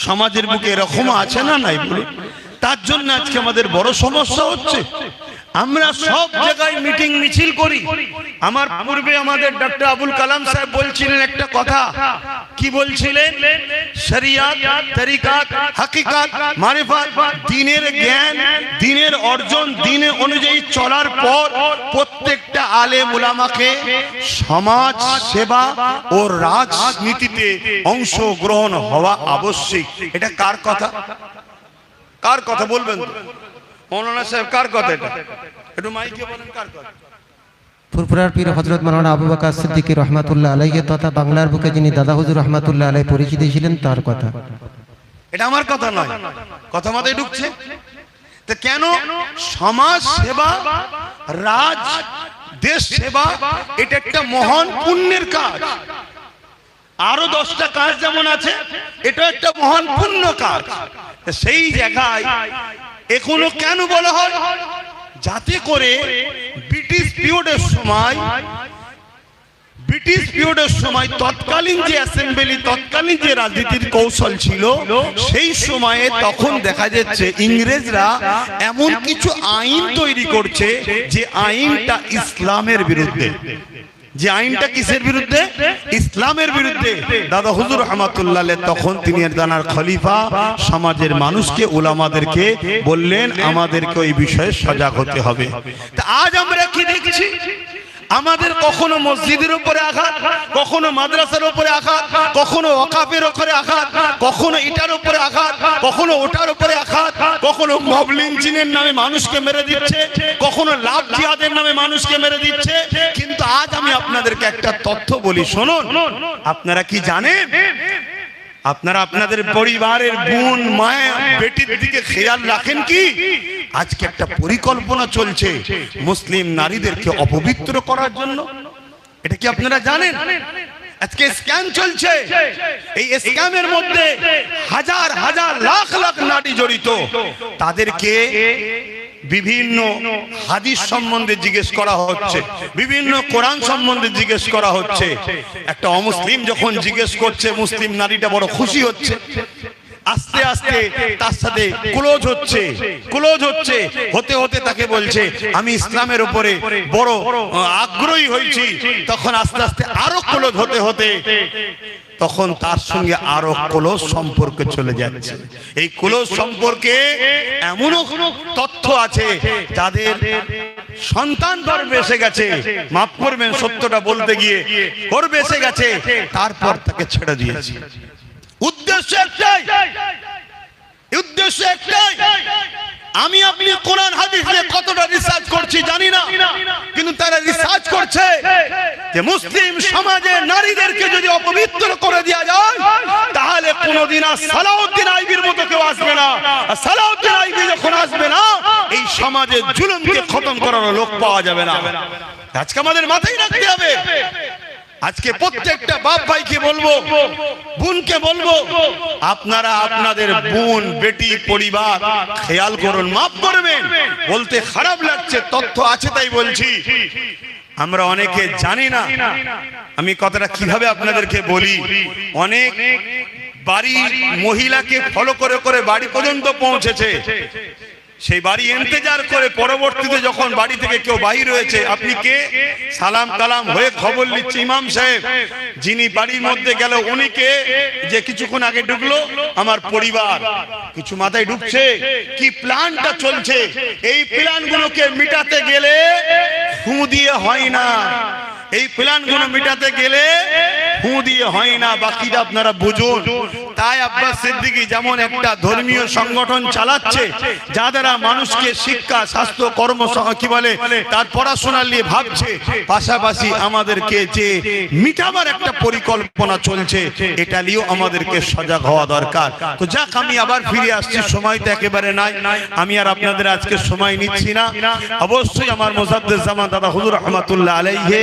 সমাজের বুকে এরকম আছে না নাই বলুন? তার জন্য আজকে আমাদের বড় সমস্যা হচ্ছে। আমরা সব জায়গায় মিটিং মিছিল করি। আমার পূর্বে আমাদের ডক্টর আবুল কালাম সাহেব বলছিলেন একটা কথা, কি বলছিলেন? শরিয়াত, তরিকাত, হাকিকাত, মারিফাত, দ্বীনের জ্ঞান, দ্বীনের অর্জন, দ্বীনের অনুযায়ী চলার পর প্রত্যেকটা আলেম উলামাকে সমাজ সেবা ও রাজনীতিতে অংশগ্রহণ হওয়া আবশ্যক। এটা কার কথা? কার কথা বলবেন? মৌলানা সাহেব কার কথা এটা? একটু মাইকে বলেন কার কথা? ফুরফুরার পীর হযরত মাওলানা আবু বকর সিদ্দিকী রহমাতুল্লাহ আলাইহি তথা বাংলার বুকে যিনি দাদা হুজুর রহমাতুল্লাহ আলাইহি পরিচিত ছিলেন তার কথা। এটা আমার কথা নয়, কথা মাথায় ঢুকছে? তো কেন? সমাজ সেবা, রাজ দেশ সেবা এটা একটা মহান পুণ্যের কাজ। আরো 10টা কাজ যেমন আছে, এটা একটা মহান পুণ্য কাজ। সেই জায়গায় এখনো কেন বলা হয়? যাতে করে ব্রিটিশ পিরিয়ডের সময় তৎকালীন যে অ্যাসেম্বলি, তৎকালীন যে রাজনীতির কৌশল ছিল, সেই সময়ে তখন দেখা যাচ্ছে ইংরেজরা এমন কিছু আইন তৈরি করছে যে আইনটা ইসলামের বিরুদ্ধে। যে আইনটা কিসের বিরুদ্ধে? ইসলামের বিরুদ্ধে। দাদা হুজুর রহমাতুল্লাহ আলাইহি তখন তিনি দানার খলিফা, সমাজের মানুষকে, উলামাদেরকে বললেন আমাদেরকে ওই বিষয়ে সজাগ হতে হবে। তা আজ আমরা কি দেখছি? আমাদের কখনো মসজিদের উপরে আঘাত, কখনো মাদ্রাসার উপরে আঘাত, কখনো ওয়াকাফের উপরে আঘাত, কখনো এটার উপরে আঘাত, কখনো ওটার উপরে আঘাত, কখনো মব লিঞ্চিংয়ের নামে মানুষকে মেরে দিচ্ছে, কখনো লাভ জিহাদের নামে মানুষকে মেরে দিচ্ছে। কিন্তু আজ আমি আপনাদেরকে একটা তথ্য বলি, শুনুন। আপনারা কি জানেন? আপনারা আপনাদের পরিবারের বোন, মায়ের, বেটির দিকে খেয়াল রাখেন কি? আজকে একটা পরিকল্পনা চলছে মুসলিম নারীদেরকে অপবিত্র করার জন্য। এটা কি আপনারা জানেন? আজকে স্ক্যাম চলছে। এই স্ক্যামের মধ্যে হাজার হাজার লাখ লাখ নারী জড়িত। তাদেরকে বিভিন্ন হাদিস সম্বন্ধে জিজ্ঞেস করা হচ্ছে, বিভিন্ন কোরআন সম্বন্ধে জিজ্ঞেস করা হচ্ছে। একটা অমুসলিম যখন জিজ্ঞেস করছে, মুসলিম নারীটা বড় খুশি হচ্ছে। আস্তে আস্তে তার সাথে ক্লোজ হচ্ছে, হতে হতে তাকে বলছে আমি ইসলামের উপরে বড় আগ্রহী হয়েছি। তখন আস্তে আস্তে আরো ক্লোজ হতে হতে তখন তার সঙ্গে আরো ক্লোজ সম্পর্কে চলে যাচ্ছে। এই ক্লোজ সম্পর্কে এমনও তথ্য আছে যাদের সন্তান গর্ভে এসে গেছে, মাফ করবেন সত্যটা বলতে গিয়ে, গর্ভে এসে গেছে, তারপর তাকে ছেড়ে দিয়েছে। উদ্দেশ্য একটাই। আমি আপনি কোরআন হাদিস নিয়ে কতটা রিসার্চ করছি জানি না, কিন্তু তারা রিসার্চ করছে যে মুসলিম সমাজে নারীদেরকে যদি অপবিত্র করে দেওয়া যায়, তাহলে কোনোদিন আর সালাউদ্দিন আইবির মতো কেউ আসবে না। আর সালাউদ্দিন আইবি যখন আসবে না, এই সমাজে জুলুমকে খতম করার লোক পাওয়া যাবে না। আজকে আমাদের মাথায় রাখতে হবে। আজকে প্রত্যেকটা বাপ ভাইকে বলবো, বোনকে বলবো, আপনারা আপনাদের বোন, বেটি, পরিবার খেয়াল করুন। মাফ করবেন, বলতে খারাপ লাগছে, তথ্য আছে তাই বলছি। আমরা অনেকে জানি না। আমি কথাটা কিভাবে আপনাদেরকে বলি, অনেক বাড়ির মহিলাকে ফলো করে করে বাড়ি পর্যন্ত পৌঁছেছে। সেই বাড়ি ইন্তজার করে পরবর্তীতে যখন বাড়ি থেকে কেউ বাহির হয়েছে, আপনি কে? সালাম কালাম হয়ে খবর নিচ্ছে ইমাম সাহেব, যিনি বাড়ির মধ্যে গেল উনি কে? যে কিছুক্ষণ আগে ঢুকলো, আমার পরিবার। কিছু মাথায় ঢুকছে কি প্ল্যানটা চলছে। এই প্ল্যানগুলোকে মিটাতে গেলে ফু দিয়ে হয় না। এই প্ল্যানগুলো মিটাতে গেলে ফু দিয়ে হয় না। বাকিটা আপনারা বুঝুন। তাই আব্বাস সিদ্দিকী যেমন একটা ধর্মীয় সংগঠন চালাচ্ছে, যা দ্বারা মানুষকে শিক্ষা, স্বাস্থ্য, কর্ম কি বলে তার পড়াশোনা নিয়ে ভাবছে, পাশাপাশি আমাদেরকে যে মিটাবার একটা পরিকল্পনা চলছে, এটা নিয়েও আমাদেরকে সজাগ হওয়া দরকার। তো যাক, আমি আবার ফিরে আসছি, সময় তো একেবারে নাই। আমি আর আপনাদের আজকে সময় নিচ্ছি না। অবশ্যই আমার মুজাদ্দিদ জামান দাদা হুজুর রহমাতুল্লাহ আলাইহি,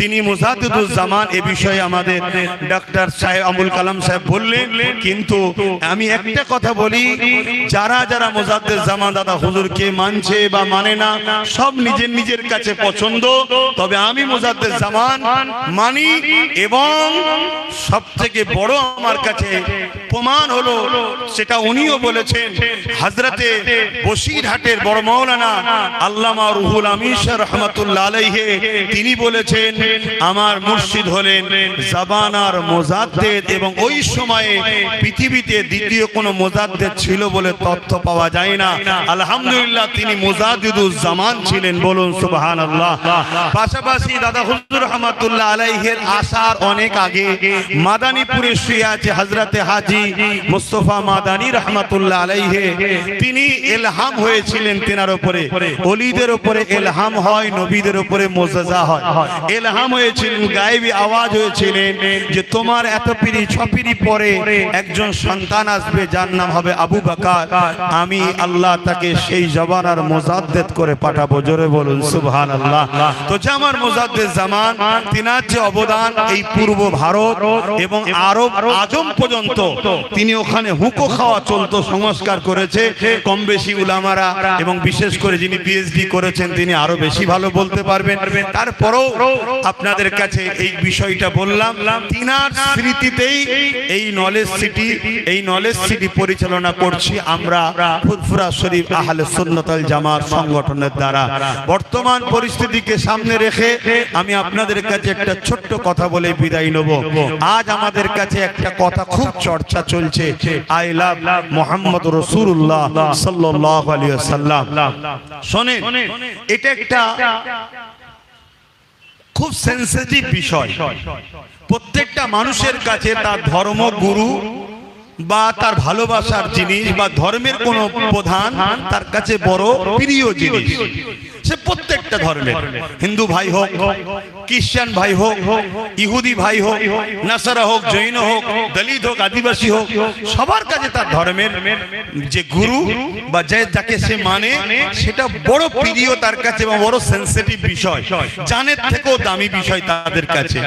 তিনি মুজাদ্দিদুজ জামান, এ বিষয়ে আমাদের ডক্টর সাহেব আবুল কালাম সাহেব বললেন। কিন্তু আমি একটা কথা বলি, যারা যারা মুজাদ্দিদ জামান দাদা হুজুরকে মানছে বা মানে না, সব নিজের নিজের কাছে পছন্দ। তবে আমি মুজাদ্দিদ জামান মানি, এবং সব থেকে বড় আমার কাছে প্রমাণ হলো, সেটা উনিও বলেছেন, হযরতে বসিরহাটের বড় মাওলানা আল্লামা রুহুল আমিন শাহ রহমাতুল্লাহ আলাইহি, তিনি বলেছেন আমার মুর্শিদ হলেন জাবানার মুজাদ্দিদ, এবং ওই সময়ে পৃথিবীতে দ্বিতীয় কোনো মুজাদ্দিদ ছিল বলে তথ্য পাওয়া যায় না। আলহামদুলিল্লাহ, তিনি মুজাদ্দিদুজ জামান ছিলেন, বলুন সুবহানাল্লাহ। পাশাপাশি দাদা হুজুর রহমাতুল্লাহ আলাইহির আসার অনেক আগে মাদানীপুরে শুয়ে আছে হযরতে হাজী মুস্তাফা মাদানী রহমাতুল্লাহ আলাইহি। তিনি ইলহাম হয়েছিলেন তেনার উপরে। ওলিদের উপরে ইলহাম হয়, নবীদের উপরে মুজিজা হয়। ইলহাম হয়েছিলেন, গায়েবী আওয়াজ হয়েছিলেন যে তোমার এত পিরি ছপিরি পরে একজন সন্তান আসবে যার নাম হবে আবু বকর, আমি আল্লাহ তাকে সেই জবানার মুজাদ্দেদ করে পাঠাবো। জোরে বলুন সুবহানাল্লাহ। তো যে আমার মুজাদ্দেদ জামান, তিনার যে অবদান এই পূর্ব ভারত এবং আরব আজম পর্যন্ত, তিনি ওখানে হুকো খাওয়া চলতো, সংস্কার করেছে কম বেশি উলামারা, এবং বিশেষ করে যিনি পিএইচডি করেছেন তিনি আরো বেশি ভালো বলতে পারবেন। তারপরেও আপনাদের কাছে এই বিষয়টা বললাম, তিনার স্মৃতিতেই এই নলেজ সিটি পরিচালনা করছি আমরা ফুরফুরা শরীফ আহলে সুন্নাত ওয়াল জামাত সংগঠনের দ্বারা। বর্তমান পরিস্থিতিকে সামনে রেখে আমি আপনাদের কাছে একটা ছোট্ট কথা বলে বিদায় নেব। আজ আমাদের কাছে একটা কথা খুব চর্চা চলছে, আই লাভ মুহাম্মদ রাসূলুল্লাহ সাল্লাল্লাহু আলাইহি ওয়াসাল্লাম। শুনেন, এটা একটা খুব সেনসিটিভ বিষয়। প্রত্যেকটা মানুষের কাছে তার ধর্মগুরু বা তার ভালোবাসার জিনিস বা ধর্মের কোন প্রধান তার কাছে বড় প্রিয় জিনিস। সে প্রত্যেকটা ধর্মের, হিন্দু ভাই হোক, খ্রিস্টান ভাই হোক, ইহুদি ভাই হোক, নাসারা হোক, জৈন হোক, দলিত হোক, আদিবাসী হোক, সবার কাছে তার ধর্মের যে গুরু বা যাকে সে মানে সেটা বড় প্রিয় তার কাছে এবং বড় সেনসিটিভ বিষয়, জানের থেকেও দামি বিষয় তাদের কাছে।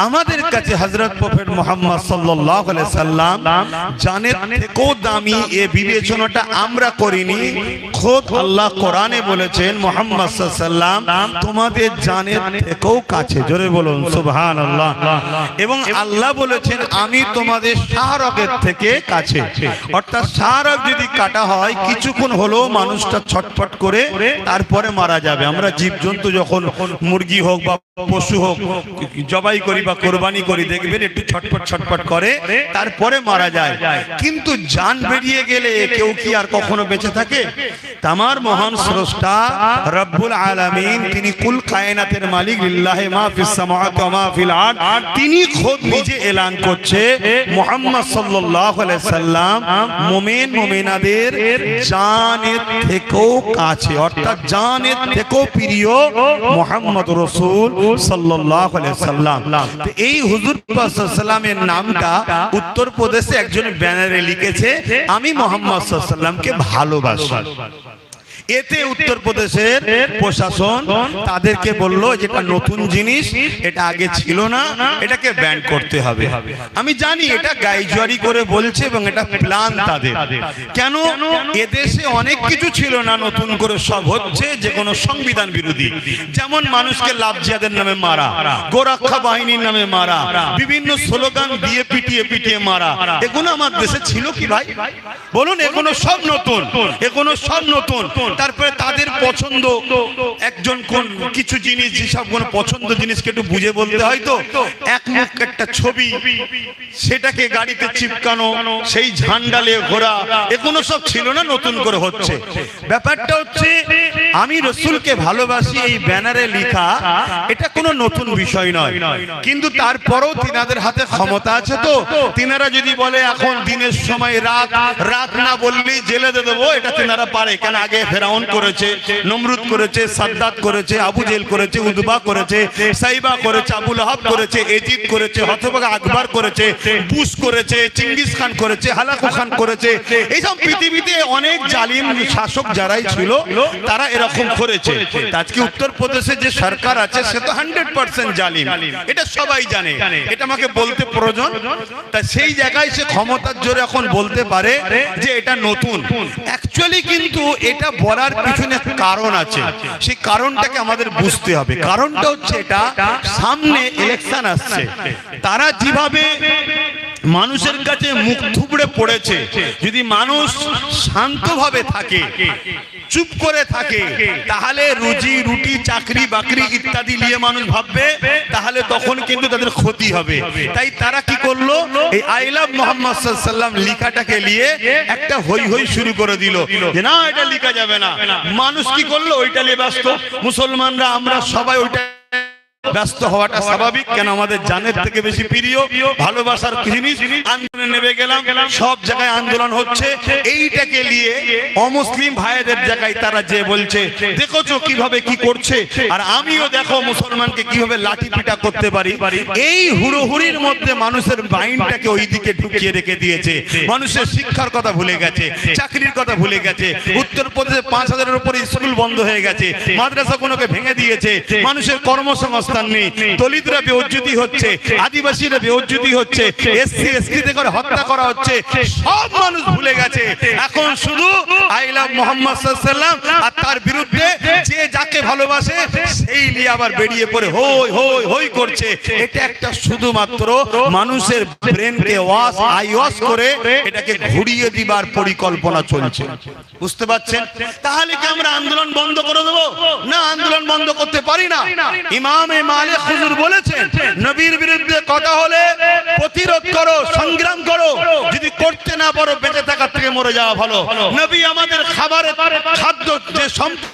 আমাদের কাছে হযরত প্রফেট মুহাম্মদ সাল্লাল্লাহু আলাইহি সাল্লাম জানের থেকেও দামি, এই বিবেচনাটা আমরা করিনি। খোদ আল্লাহ কোরআনে বলেছেন মুহাম্মদ সাল্লাল্লাহু আলাইহি সাল্লাম তোমাদের জানের থেকেও কাছে। জোরে বলুন সুবহানাল্লাহ। এবং আল্লাহ বলেছেন আমি তোমাদের শাহরগের থেকে কাছে। অর্থাৎ শাহরগ যদি কাটা হয় কিছুক্ষণ হলেও মানুষটা ছটফট করে তারপরে মারা যাবে। আমরা জীবজন্তু যখন মুরগি হোক বা পশু হোক জবাই করি বা কোরবানি করি, দেখবেন একটু ছটফট ছটফট করে তারপরে মারা যায়। কিন্তু জান বেরিয়ে গেলে কেউ কি আর কখনো বেঁচে থাকে? তামার মহান স্রষ্টা রব্বুল আলামিন, তিনি কুল কায়নাতের মালিক, লিল্লাহি মা ফিস সামাওয়াতি ওয়া মা ফিল আরদ, তিনি খোদ নিজে এলান করছে মুহাম্মদ সাল্লাল্লাহু আলাইহি সাল্লাম মুমিন মুমিনাদের জানের থেকেও কাছে, অর্থাৎ জানের থেকেও প্রিয় মুহাম্মদ রাসূল সাল্লাল্লাহু আলাইহি সাল্লাম। এই হুজুর পাক সাল্লাল্লাহু আলাইহি সাল্লামের নামটা উত্তরপ্রদেশে একজন ব্যানারে লিখেছে, আমি মুহাম্মদ সাল্লাল্লাহু আলাইহি সাল্লামকে ভালোবাসি। এতে উত্তরপ্রদেশের প্রশাসন তাদেরকে বলল যেটা নতুন জিনিস, এটা আগে ছিল না, এটাকে ব্যান করতে হবে। আমি জানি এটা গাইজুয়ারি করে বলছে এবং এটা প্ল্যান তাদের। কেন? এদেশে অনেক কিছু ছিল না, নতুন করে সব হচ্ছে, যে কোনো সংবিধান বিরোধী। যেমন মানুষকে লাভ জিহাদের নামে মারা, গোরক্ষা বাহিনীর নামে মারা, বিভিন্ন স্লোগান দিয়ে পিটিয়ে পিটিয়ে মারা, এগুলো আমার দেশে ছিল কি ভাই বলুন? এগুলো সব নতুন, এগুলো সব নতুন। তারপরে তাদের পছন্দ একজন কোন কিছু জিনিস, যেসব কোন পছন্দ জিনিসকে একটু বুঝে বলতে হয়, তো এক মুখ একটা ছবি সেটাকে গাড়িতে চিপকানো, সেই ঝান্ডালে ঘোরা, এগুলো সব ছিল না, নতুন করে হচ্ছে। ব্যাপারটা হচ্ছে আমি রসুলকে ভালোবাসি এই ব্যানারে লেখা, এটা কোনো নতুন বিষয় নয়। কিন্তু তারপরেও তিনাদের হাতে ক্ষমতা আছে, তো তিনারা যদি বলে এখন দিনের সময় রাত না বললেই জেলে দিয়ে দেবো, এটা তিনারা পারে। কেন? আগে ফেরাউন করেছে, নমরুদ করেছে, সাদ্দাত করেছে, আবু জেল করেছে, উদবা করেছে, সাইবা করেছে, আবু লাহাব করেছে, এজিদ করেছে, হতভাগা আকবর করেছে, বুশ করেছে, চিঙ্গিস খান করেছে, হালাকু খান করেছে। এইসব পৃথিবীতে অনেক জালিম শাসক যারাই ছিল তারা এরকম করেছে। আজকে উত্তরপ্রদেশে যে সরকার আছে সে তো 100% জালিম, এটা সবাই জানে, এটা আমাকে বলতে প্রয়োজন। তা সেই জায়গায় সে ক্ষমতার জোরে এখন বলতে পারে যে এটা নতুন। অ্যাকচুয়ালি কিন্তু এটা বলার পিছনে কারণ আছে, সেই কারণটাকে আমাদের বুঝতে হবে। কারণটা হচ্ছে এটা, সামনে ইলেকশন আসছে, তারা যেভাবে মানুষের কাছে মুখ থুবড়ে পড়েছে, যদি মানুষ শান্তভাবে থাকে, চুপ করে থাকে, তাহলে রুজি রুটি চাকরি বাকরি ইত্যাদি নিয়ে মানুষ ভাববে, তাহলে তখন কিন্তু তাদের ক্ষতি হবে। তাই তারা কি করলো, এই আই লাভ মুহাম্মদ সাল্লাল্লাহু আলাইহি ওয়াসাল্লাম লেখাটাকে নিয়ে একটা হই হই শুরু করে দিল যে না এটা লেখা যাবে না। মানুষ কি করলো, ওইটা নিয়ে ব্যস্ত। মুসলমানরা আমরা সবাই ওইটা ব্যস্ত হওয়াটা স্বাভাবিক, কেন আমাদের জানের থেকে বেশি প্রিয় ভালোবাসার জিনিস। আন্দোলনে নেমে গেলাম, সব জায়গায় আন্দোলন হচ্ছে, এইটাকে নিয়ে অমুসলিম ভাইদের জায়গায় তারা যে বলছে দেখোছো কিভাবে কি করছে, আর আমিও দেখো মুসলমানকে কিভাবে লাঠি পিটা করতে পারি। এই হুড়োহুড়ির মধ্যে মানুষের মাইন্ডটাকে ওই দিকে ঢুকিয়ে রেখে দিয়েছে। মানুষের শিক্ষার কথা ভুলে গেছে, চাকরির কথা ভুলে গেছে। উত্তরপ্রদেশে 5000-এর উপরে স্কুল বন্ধ হয়ে গেছে, মাদ্রাসা কোনোকে ভেঙে দিয়েছে, মানুষের কর্মসংস্থান নেই, দলিতরা বেউজ্জতি হচ্ছে, আদিবাসীরা বেউজ্জতি হচ্ছে, এসসি এসটিতে করে হত্যা করা হচ্ছে, সব মানুষ ভুলে গেছে। এখন শুধু আই লাভ মোহাম্মদ সাল্লাল্লাহু আলাইহি ওয়াসাল্লাম আর তার বিরুদ্ধে যে যাকে ভালোবাসে সেই নিয়ে আবার বেরিয়ে পড়ে হই হই হই করছে। এটা একটা শুধুমাত্র মানুষের ব্রেনকে ওয়াশ করে এটাকে ঘুরিয়ে দিবার পরিকল্পনা চলছে, বুঝতে পারছেন? তাহলে কি আমরা আন্দোলন বন্ধ করে দেব? না, আন্দোলন বন্ধ করতে পারি না। ইমামে মালিক হুজুর বলেছেন, নবীর বিরুদ্ধে কথা হলে প্রতিরোধ করো, সংগ্রাম করো, যদি করতে না পারো বেঁচে থাকার থেকে মরে যাওয়া ভালো। নবী আমাদের খাবারের খাদ্য যে সম্পদ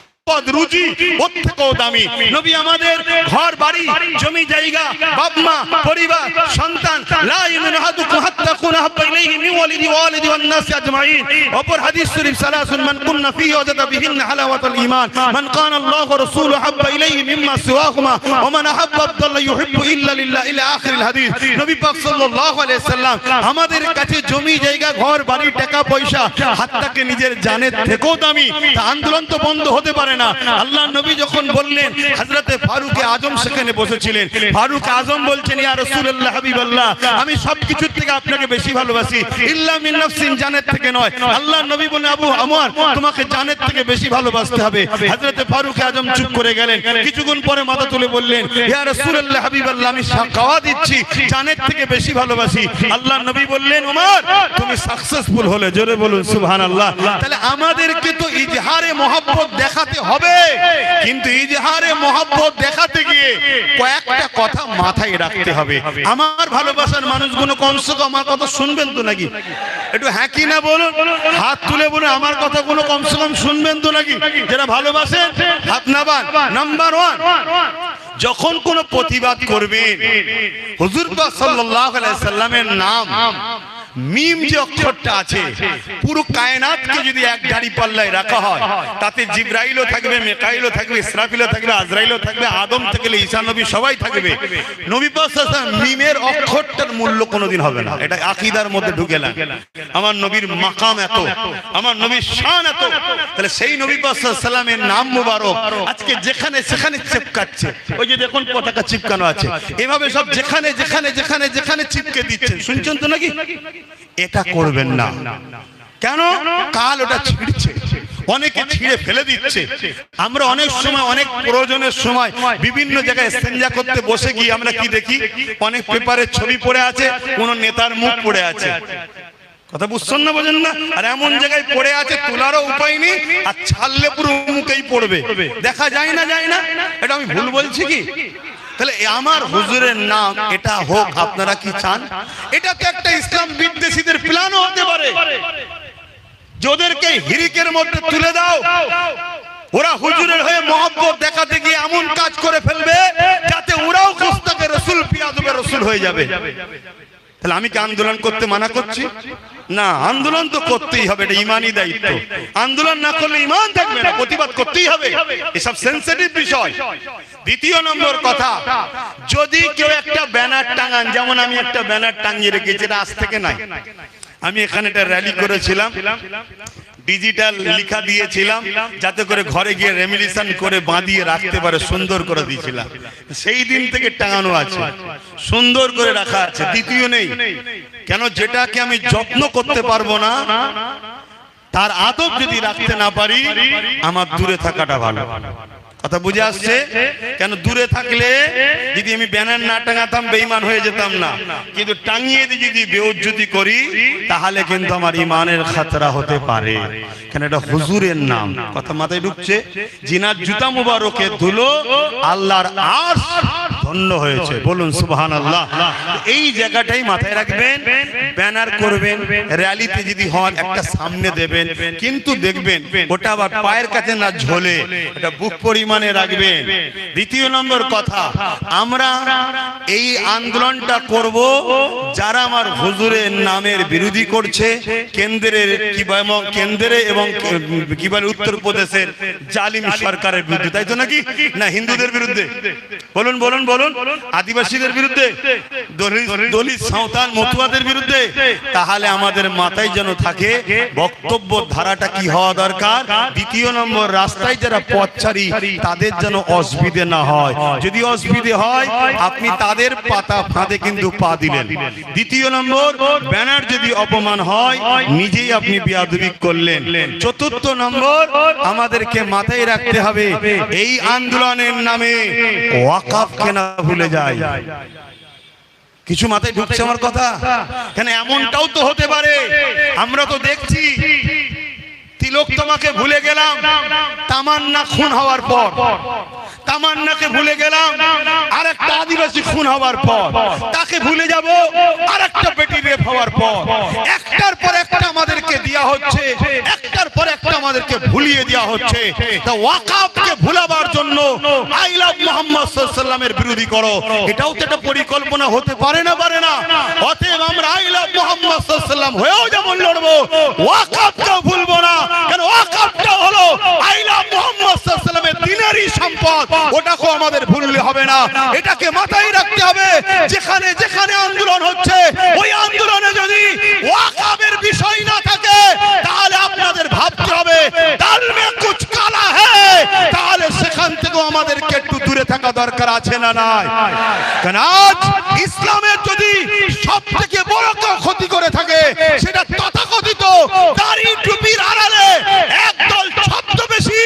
রুচি ওর থেকেও দামি। নবী আমাদের ঘর বাড়ি জমি জায়গা বাপ মা পরিবার সন্তান লা ইউমিনু আহাদুকুম হাত্তা কুনা হাব্বা ইলাইহি মিন ওয়ালিদি ওয়ান নাস আজমাইন। অপর হাদিস শরীফ সালাসুন মান কুননা ফিহি ওয়াজাদা বিহিন্না হালাওয়াতাল ঈমান মান কানা আল্লাহু ওয়া রাসূলুহু হাব্বা ইলাইহি মিম্মা সিওয়াহুমা ওয়া মান আহাব্বা আল্লাহ ইউহিব্বু ইল্লা লিল্লাহ ইলা আখিরিল হাদিস। নবী পাক সাল্লাল্লাহু আলাইহি সাল্লাম আমাদের কাছে জমি জায়গা ঘর বাড়ি টাকা পয়সা হাত্তাকে নিজের জানের থেকেও দামি। তা আন্দোলন তো বন্ধ হতে পারে না। আল্লাহ নবী যখন বললেন, হযরতে ফারুক আজম সেখানে বসেছিলেন, ফারুক আজম বলছেন, ইয়া রাসূলুল্লাহ হাবিবাল্লাহ, আমি সবকিছুর থেকে আপনাকে বেশি ভালোবাসি, ইল্লা মিন নাফসিন, জানের থেকে নয়। আল্লাহ নবী বলেন, আবু আমর, তোমাকে জানের থেকে বেশি ভালোবাসতে হবে। হযরতে ফারুক আজম চুপ করে গেলেন, কিছুক্ষণ পরে মাথা তুলে বললেন, ইয়া রাসূলুল্লাহ হাবিবাল্লাহ, আমি সাক্ষ্য দিচ্ছি জানের থেকে বেশি ভালোবাসি। আল্লাহ নবী বললেন, ওমর তুমি সাকসেসফুল হলে, জোরে বলুন সুবহানাল্লাহ। তাহলে আমাদেরকে তো ইজহারে মহব্বত দেখাতে হবে, কিন্তু ইজহারে মহব্বত দেখাতে গিয়ে কয়েকটা কথা মাথায় রাখতে হবে। আমার ভালোবাসার মানুষগুলো কমসে কম আমার কথা শুনবেন তো নাকি? একটু হ্যাঁ কি না বলুন, হাত তুলে বলুন, আমার কথাগুলো কমসে কম শুনবেন তো নাকি? যারা ভালোবাসেন হাত নামান। নাম্বার 1, যখন কোনো প্রতিবাদ করবেন, হুজুর পাক সাল্লাল্লাহু আলাইহি সাল্লামের নাম মিম যে অক্ষরটা আছে, পুরো কায়নাতকে যদি এক দাড়ি পাল্লায় রাখা হয়, তাতে জিবরাইলও থাকবে, মিকাইলও থাকবে, ইসরাফিলও থাকবে, আজরাইলও থাকবে, আদম থেকে ঈসা নবী সবাই থাকবে। নবী পাক সাল্লাল্লাহু আলাইহি ওয়াসাল্লাম মিমের অক্ষরটার মূল্য কোনোদিন হবে না, এটা আকীদার মধ্যে ঢুকে না। আমার নবীর মাকাম এত, আমার নবীর শান এত, তাহলে সেই নবী পাক সাল্লাল্লাহু আলাইহি ওয়াসাল্লামের নাম মুবারক আজকে যেখানে সেখানে চিপকাচ্ছে। ওই যে দেখুন পতাকা চিপকানো আছে, এভাবে সব যেখানে যেখানে যেখানে যেখানে চিপকে দিচ্ছেন, শুনছেন তো নাকি? এটা করবেন না। কেন? কাল ওটা ছিঁড়ছে, অনেকে ছিঁড়ে ফেলে দিচ্ছে। আমরা অনেক সময় অনেক প্রয়োজনের সময় বিভিন্ন জায়গায় ইস্তেঞ্জা করতে বসে গিয়ে আমরা কি দেখি, অনেক পেপারে ছবি পড়ে আছে, কোন নেতার মুখ পড়ে আছে। কথা বুঝছেন না, বোঝেন না? আর এমন জায়গায় পড়ে আছে তোলারও উপায় নেই, আর ছাড়লে পুরো মুখেই পড়বে, দেখা যায় না, যায় না। এটা আমি ভুল বলছি কি? তাহলে আমার হুজুরের নাম এটা হোক, আপনারা কি চান? এটা তো একটা ইসলাম বিদ্বেষীদের প্ল্যানও হতে পারে, যাদেরকে হিরিকের মধ্যে তুলে দাও, ওরা হুজুরের হয়ে মহব্বত দেখাতে গিয়ে এমন কাজ করে ফেলবে যাতে ওরাও গোস্তাকে রাসূল পিয়াদবে রাসূল হয়ে যাবে। তাহলে আমি কি আন্দোলন করতে মানা করছি? না, আন্দোলন তো করতেই হবে, এটা ইমানি দায়িত্ব। আন্দোলন না করলে ইমান থাকবে না, প্রতিবাদ করতেই হবে, এসব সেনসিটিভ বিষয়। দ্বিতীয় নম্বর কথা, যদি কেউ একটা ব্যানার টাঙান, যেমন আমি একটা ব্যানার টাঙিয়ে রেখেছি, এটা আজ থেকে নাই, আমি এখানে একটা র্যালি করেছিলাম, ডিজিটাল লেখা দিয়েছিলাম যাতে করে ঘরে গিয়ে রেমিলিশন করে বাঁধিয়ে রাখতে পারে, সুন্দর করে দিয়েছিলাম। সেই দিন থেকে টাঙানো আছে, সুন্দর করে রাখা আছে, দ্বিতীয় নেই। কেন? যেটাকে আমি যত্ন করতে পারবো না, তার আদব যদি রাখতে না পারি, আমার দূরে থাকাটা ভালো। কথা বুঝে আসছে? কেন? দূরে থাকলে যদি আমি ব্যানার না টাঙাতাম বেঈমান হয়ে যেতাম না, কিন্তু টাঙিয়ে দিয়ে যদি বেউজ্জতি করি তাহলে কিন্তু আমার ইমানের খাতরা হতে পারে। কেন? এটা হুজুরের নাম। কথা মাথায় ঢুকছে? জিনার জুতা মুবারকের ধুলো আল্লাহর আরশ ধন্য হয়েছে, বলুন সুবহানাল্লাহ। এই জায়গাটাই মাথায় রাখবেন, ব্যানার করবেন, র্যালিতে যদি হন একটা সামনে দেবেন, কিন্তু দেখবেন ওটা আবার পায়ের কাছে না ঝোলে, এটা বুক পরিমাণে রাখবেন। দ্বিতীয় নম্বর কথা, আমরা এই আন্দোলনটা করব যারা আমার হুজুরের নামের বিরোধী করছে, কেন্দ্রের কেন্দ্রে এবং কি বলে উত্তরপ্রদেশের জালিম সরকারের বিরুদ্ধে, তাই তো নাকি? না হিন্দুদের বিরুদ্ধে? বলুন বলুন বলুন। আদিবাসীদের বিরুদ্ধে, দলিত সাঁওতাল মতুয়াদের বিরুদ্ধে। তাহলে আমাদের মাথায় যেন থাকে বক্তব্য ধারাটা কি হওয়া দরকার। দ্বিতীয় নম্বর, রাস্তায় যারা পথচারী তাদের যেন অসুবিধে না হয়। যদি অসুবিধে হয় আপনি তাদের পাতা ফাঁদে কিন্তু পা দিলেন। দ্বিতীয় নম্বর, ব্যানার যদি অপমান হয় নিজেই আপনি বেয়াদবি করলেন। চতুর্থ নম্বর, আমাদেরকে মাথায় রাখতে হবে এই আন্দোলনের নামে ওয়াকফ কেনা ভুলে যায়। কিছু মাথায় ঢুকছে আমার কথা? কেন এমনটাও তো হতে পারে, আমরা তো দেখছি তিলক তোমাকে ভুলে গেলাম তামান্না খুন হওয়ার পর, তামান্নাকে ভুলে গেলাম আরেকটা আদিবাসী খুন হওয়ার পর, তাকে ভুলে যাব আরেকটা বেটি রেপ হওয়ার পর। একটার পর একটা আমাদেরকে দেয়া হচ্ছে, একটার পর একটা আমাদেরকে ভুলিয়ে দেওয়া হচ্ছে। তা ওয়াকফকে ভুলাবার জন্য আই লাভ মুহাম্মদ সাল্লাল্লাহু আলাইহি ওয়াসাল্লামের বিরোধী করো, এটাও তো একটা পরিকল্পনা হতে পারে না? পারে না? অতএব আমরা আই লাভ মুহাম্মদ সাল্লাল্লাহু আলাইহি ওয়াসাল্লাম হয়েও যেমন লড়বো, ওয়াকফকেও ভুলবো না। কারণ ওয়াকফটা হলো আই লাভ মুহাম্মদ সাল্লাল্লাহু আলাইহি ওয়াসাল্লামের দিনেরই সম্পদ, ওটাকেও আমাদের ভুললে হবে না। এটাকে মাথায় রাখতে হবে। যেখানে যেখানে আন্দোলন হচ্ছে ওই আন্দোলনে যদি ওয়াকফের বিষয় না থাকে তাহলে আপনাদের ভাবতে হবে দাল মে কুছ কালা হ্যায়, তাহলে সেখান থেকেও আমাদেরকে একটু দূরে থাকা দরকার আছে না নাই? কারণ আজ ইসলামের যদি সবথেকে বড় ক্ষতি করে থাকে সেটা তথাকথিত দাড়ি টুপির আড়ালে একদল ছদ্মবেশী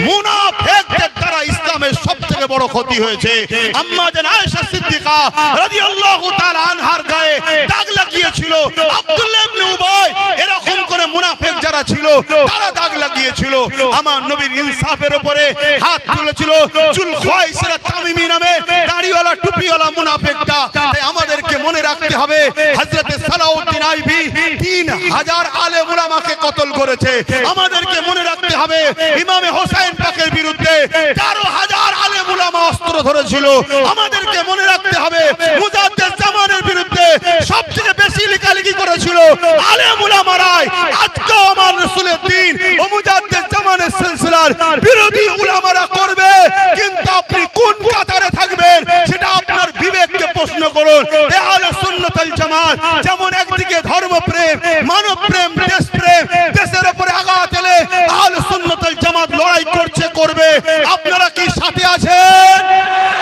মুনাফিকদের দ্বারা ইসলামের সবথেকে বড় ক্ষতি হয়েছে। আম্মা জান আয়েশা সিদ্দিকা রাদিয়াল্লাহু তাআলা আনহার গায়ে দাগ লাগিয়েছিল আব্দুল্লাহ ইবনে উবাই, এরকম করে মুনাফিক যারা ছিল তারা দাগ লাগিয়েছিল। আমার নবীর ইনসাফের উপরে হাত তুলেছিল জুল খুয়াইসরা তামিমি নামে দাড়িওয়ালা টুপিওয়ালা মুনাফিকটা। তাই আমাদেরকে মনে রাখতে হবে হযরত সালাউদ্দিন আইবি 3000 আলেম উলামাকে কতল করেছে। আমাদেরকে মনে রাখতে হবে ইমামে হোসেন পাকের বিরুদ্ধে 13000 আলেম উলামা অস্ত্র ধরেছিল। আমাদেরকে মনে রাখতে হবে মুজাদ্দিদ জামানের বিরুদ্ধে সবথেকে বেশি লেখালেখি করেছিল আলেম উলামারাই। আজকেও আমার রাসূলের দ্বীন ও মুজাদ্দিদ জামানের সিলসিলার বিরোধী উলামারা করবে, কিন্তু আপনি কোন কাতারে থাকবেন সেটা আপনার বিবেককে প্রশ্ন করুন। আহলে সুন্নাত ওয়াল জামাত যেমন একদিকে ধর্মপ্রেম, মানবপ্রেম, দেশপ্রেম, দেশের উপরে আঘাত এলে আহলে সুন্নাত ওয়াল জামাত লড়াই করছে, করবে। আপনারা কি সাথে আছেন?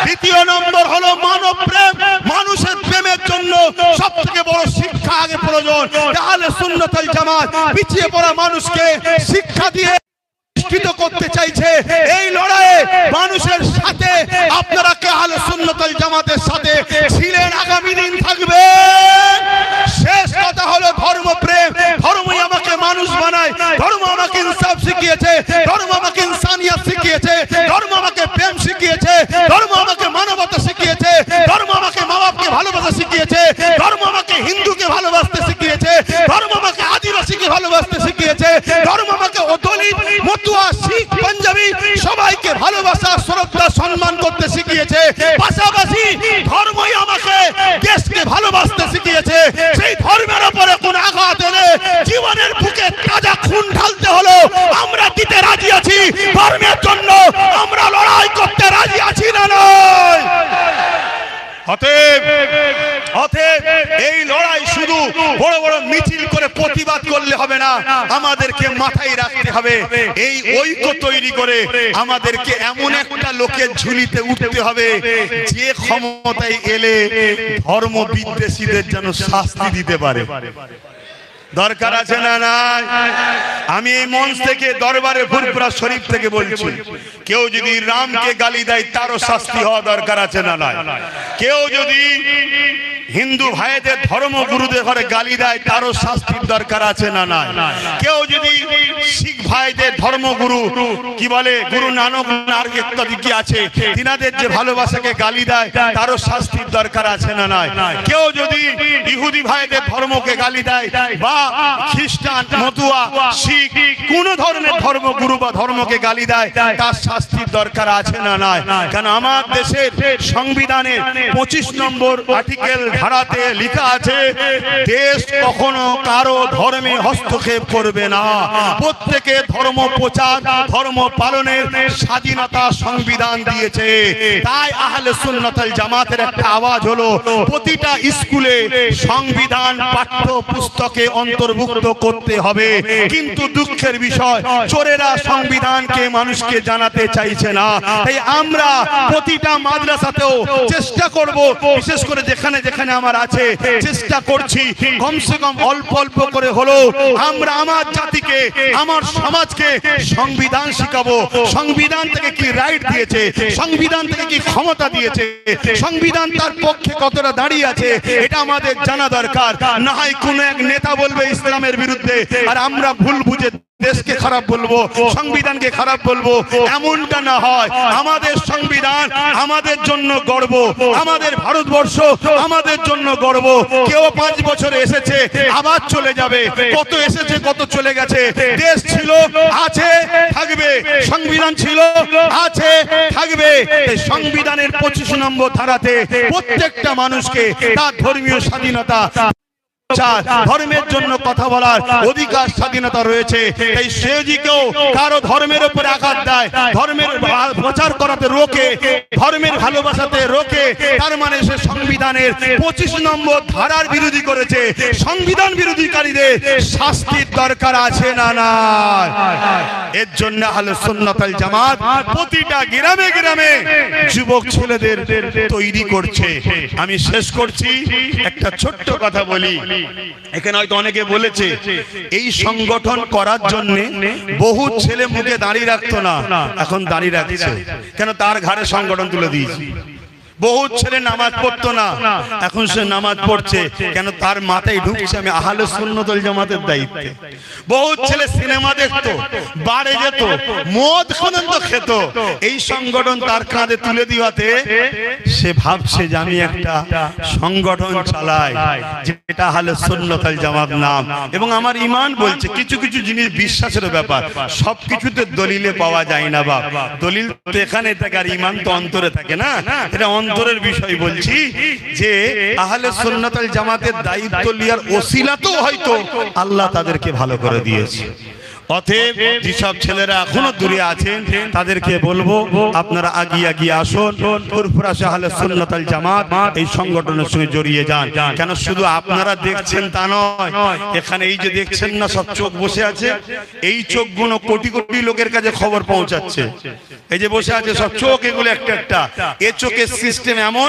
দ্বিতীয় নম্বর হলো মানবপ্রেম। মানুষের প্রেমের জন্য সবথেকে বড় শিক্ষা আগে প্রয়োজন। আহলে সুন্নাত ওয়াল জামাত পিছিয়ে পড়া মানুষকে শিক্ষা দিয়ে করতে চাইছে। এই লড়াইয়ে মানুষের সাথে আপনারা কে আহলে সুন্নাত ওয়াল জামাতের সাথে ছিলেন, আগামী দিন থাকবে। শেষ কথা হলো ধর্মপ্রেম। ধর্মই আমাকে মানুষ বানায়, ধর্ম আমাকে ইনসাফ শিখিয়েছে, ধর্ম আমাকে ইনসানিয়ত শিখিয়েছে, ধর্ম আমাকে প্রেম শিখিয়েছে, ধর্ম আমাকে মানবতা শিখিয়েছে, ধর্ম আমাকে মা বাপকে ভালোবাসা শিখিয়েছে, ধর্ম আমাকে হিন্দুকে ভালোবাসতে শিখিয়েছে, ধর্ম আমাকে আদিবাসীকে ভালোবাসতে শিখিয়েছে, ধর্ম আমাকে দলিত মতুয়া শিখ পাঞ্জাবি সবাইকে ভালোবাসা শ্রদ্ধা সম্মান করতে শিখিয়েছে। পাশাপাশি ধর্মই আমাকে দেশকে ভালোবাসতে শিখিয়েছে। সেই ধর্মের উপরে কোন আঘাত এলে জীবনের বুকে তাজা খুন ঢালতে হলো আমরা দিতে রাজি আছি। ধর্মের জন্য আমরা লড়াই করতে রাজি আছি না নয়? অতএব এই লড়াই শুধু বড় বড় মিছিল করে প্রতিবাদ করলে হবে না, আমাদেরকে মাথায় রাখতে হবে এই ঐক্য তৈরি করে আমাদেরকে এমন একটা লোকের ঝুলিতে উঠতে হবে যে ক্ষমতায় এলে ধর্ম বিদ্বেষীদের যেন শাস্তি দিতে পারে। দরকার আছে না নাই? আমি এই মঞ্চ থেকে দরবারে ফুরফুরা শরীফ থেকে বলছি, কেউ যদি রামকে গালি দেয় তারও শাস্তি হওয়া দরকার আছে না নাই? কেউ যদি হিন্দু ভাইদের ধর্মগুরুদের ঘরে গালি দেয় তারও শাস্তির দরকার আছে না নাই? কেউ যদি শিখ ভাইদের ধর্মগুরু কি বলে গুরু নানক আর ইত্যাদি কি আছে তিনাদের যে ভালোবাসাকে গালি দেয় তারও শাস্তির দরকার আছে না নাই? কেউ যদি ইহুদি ভাইদের ধর্মকে গালি দেয় বা খ্রিস্টান মতুয়া শিখ কোন ধরনের ধর্মগুরু বা ধর্মকে গালি দেয় তার শাস্তির দরকার আছে না নাই? কারণ আমার দেশের সংবিধানের 25 নম্বর আর্টিকেল ধারাতে লেখা আছে দেশ কখনো কারো ধর্মে হস্তক্ষেপ করবে না, প্রত্যেকে ধর্ম প্রচার ধর্ম পালনের স্বাধীনতা সংবিধান দিয়েছে। তাই আহলে সুন্নাত ওয়াল জামাতের একটা আওয়াজ হলো প্রতিটা স্কুলে সংবিধান পাঠ্য পুস্তকে অন্তর্ভুক্ত করতে হবে। কিন্তু দুঃখের বিষয় চোরেরা সংবিধানকে মানুষকে জানাতে চাইছে না। তাই আমরা প্রতিটা মাদ্রাসাতেও চেষ্টা করব, বিশেষ করে যেখানে যেখানে আমার আছে চেষ্টা করছি কমসে কম অল্প অল্প করে হলো আমরা আমার জাতিকে আমার সমাজকে সংবিধান শিখাবো। সংবিধান থেকে কি রাইট দিয়েছে, সংবিধান থেকে কি ক্ষমতা দিয়েছে, সংবিধান তার পক্ষে কতটা দাঁড়িয়ে আছে এটা আমাদের জানা দরকার। না হয় কোন এক নেতা বলবে ইসলামের বিরুদ্ধে আর আমরা ভুল বুঝে দেশকে খারাপ বলবো, সংবিধানকে খারাপ বলবো, এমনটা না হয়। আমাদের সংবিধান আমাদের জন্য গর্ব, আমাদের ভারতবর্ষ আমাদের জন্য গর্ব। কেউ 5 বছরে এসেছে আবার চলে যাবে, কত এসেছে কত চলে গেছে। দেশ ছিল আছে থাকবে, সংবিধান ছিল আছে থাকবে। এই সংবিধানের 25 নম্বর ধারাতে প্রত্যেকটা মানুষকে তার ধর্মীয় স্বাধীনতা ধর্মের জন্য কথা বলার অধিকার স্বাধীনতা রয়েছে। এই সেজিকেও কারো ধর্মের উপরে আঘাত দেয়, ধর্মের প্রচার করাতে রোকে, ধর্মের ভালোবাসাতে রোকে, তার মানে সে সংবিধানের 25 নম্বর ধারার বিরোধী করেছে। সংবিধান বিরোধীকারীদের শাস্তির দরকার আছে না নাই? এর জন্য আহলে সুন্নাত ওয়াল জামাত প্রতিটা গ্রামে গ্রামে যুবক ছেলেদের তৈরি করছে। আমি শেষ করছি একটা ছোট্ট কথা বলি। এখানে হয়তো অনেকে বলেছে এই সংগঠন করার জন্য বহু ছেলে মুখে দাঁড়িয়ে রাখতো না, এখন দাঁড়িয়ে রাখছে। কেন? তার ঘাড়ে সংগঠন তুলে দিয়েছে। বহুত ছেলে নামাজ পড়তো না, এখন সে নামাজ পড়ছে। কেন? তার মাথায় ঢুকছে আমি আহলে সুন্নাত ওয়াল জামাতের দায়িত্বে। বহুত ছেলে সিনেমা দেখতো, বারে যেত, মদ পর্যন্ত খেত, এই সংগঠন তার কাঁধে তুলে দিওয়াতে সে ভাবছে যে আমি একটা সংগঠন চালাই যেটা আহলে সুন্নাত ওয়াল জামাত নাম। এবং আমার ঈমান বলছে কিছু কিছু জিনিস বিশ্বাসের ব্যাপার, সবকিছুতে দলিলে পাওয়া যায় না। বাপ দলিল তো এখানে থাকে আর ঈমান তো অন্তরে থাকে না। এটা অন্তরের বিষয় বলছি যে আহলে সুন্নাত ওয়াল জামাতের দায়িত্ব লিয়ার ওসিলাতেও হয়তো আল্লাহ তাদেরকে ভালো করে দিয়েছে। অতএব যেসব ছেলেরা এখনো দূরে আছেন তাদেরকে বলবো আপনারা আগিয়ে আগিয়ে আসুন, ফুরফুরা আহলে সুন্নাত ওয়াল জামাত এই সংগঠনের সঙ্গে জড়িয়ে যান। কেন শুধু আপনারা দেখছেন তা নয়, এখানে এই যে দেখছেন না সব চোখ বসে আছে, এই চোখগুলো কোটি কোটি লোকের কাছে খবর পৌঁছাচ্ছে। এই যে বসে আছে সব চোখ, এগুলো একটা একটা। এ চোখের সিস্টেম এমন,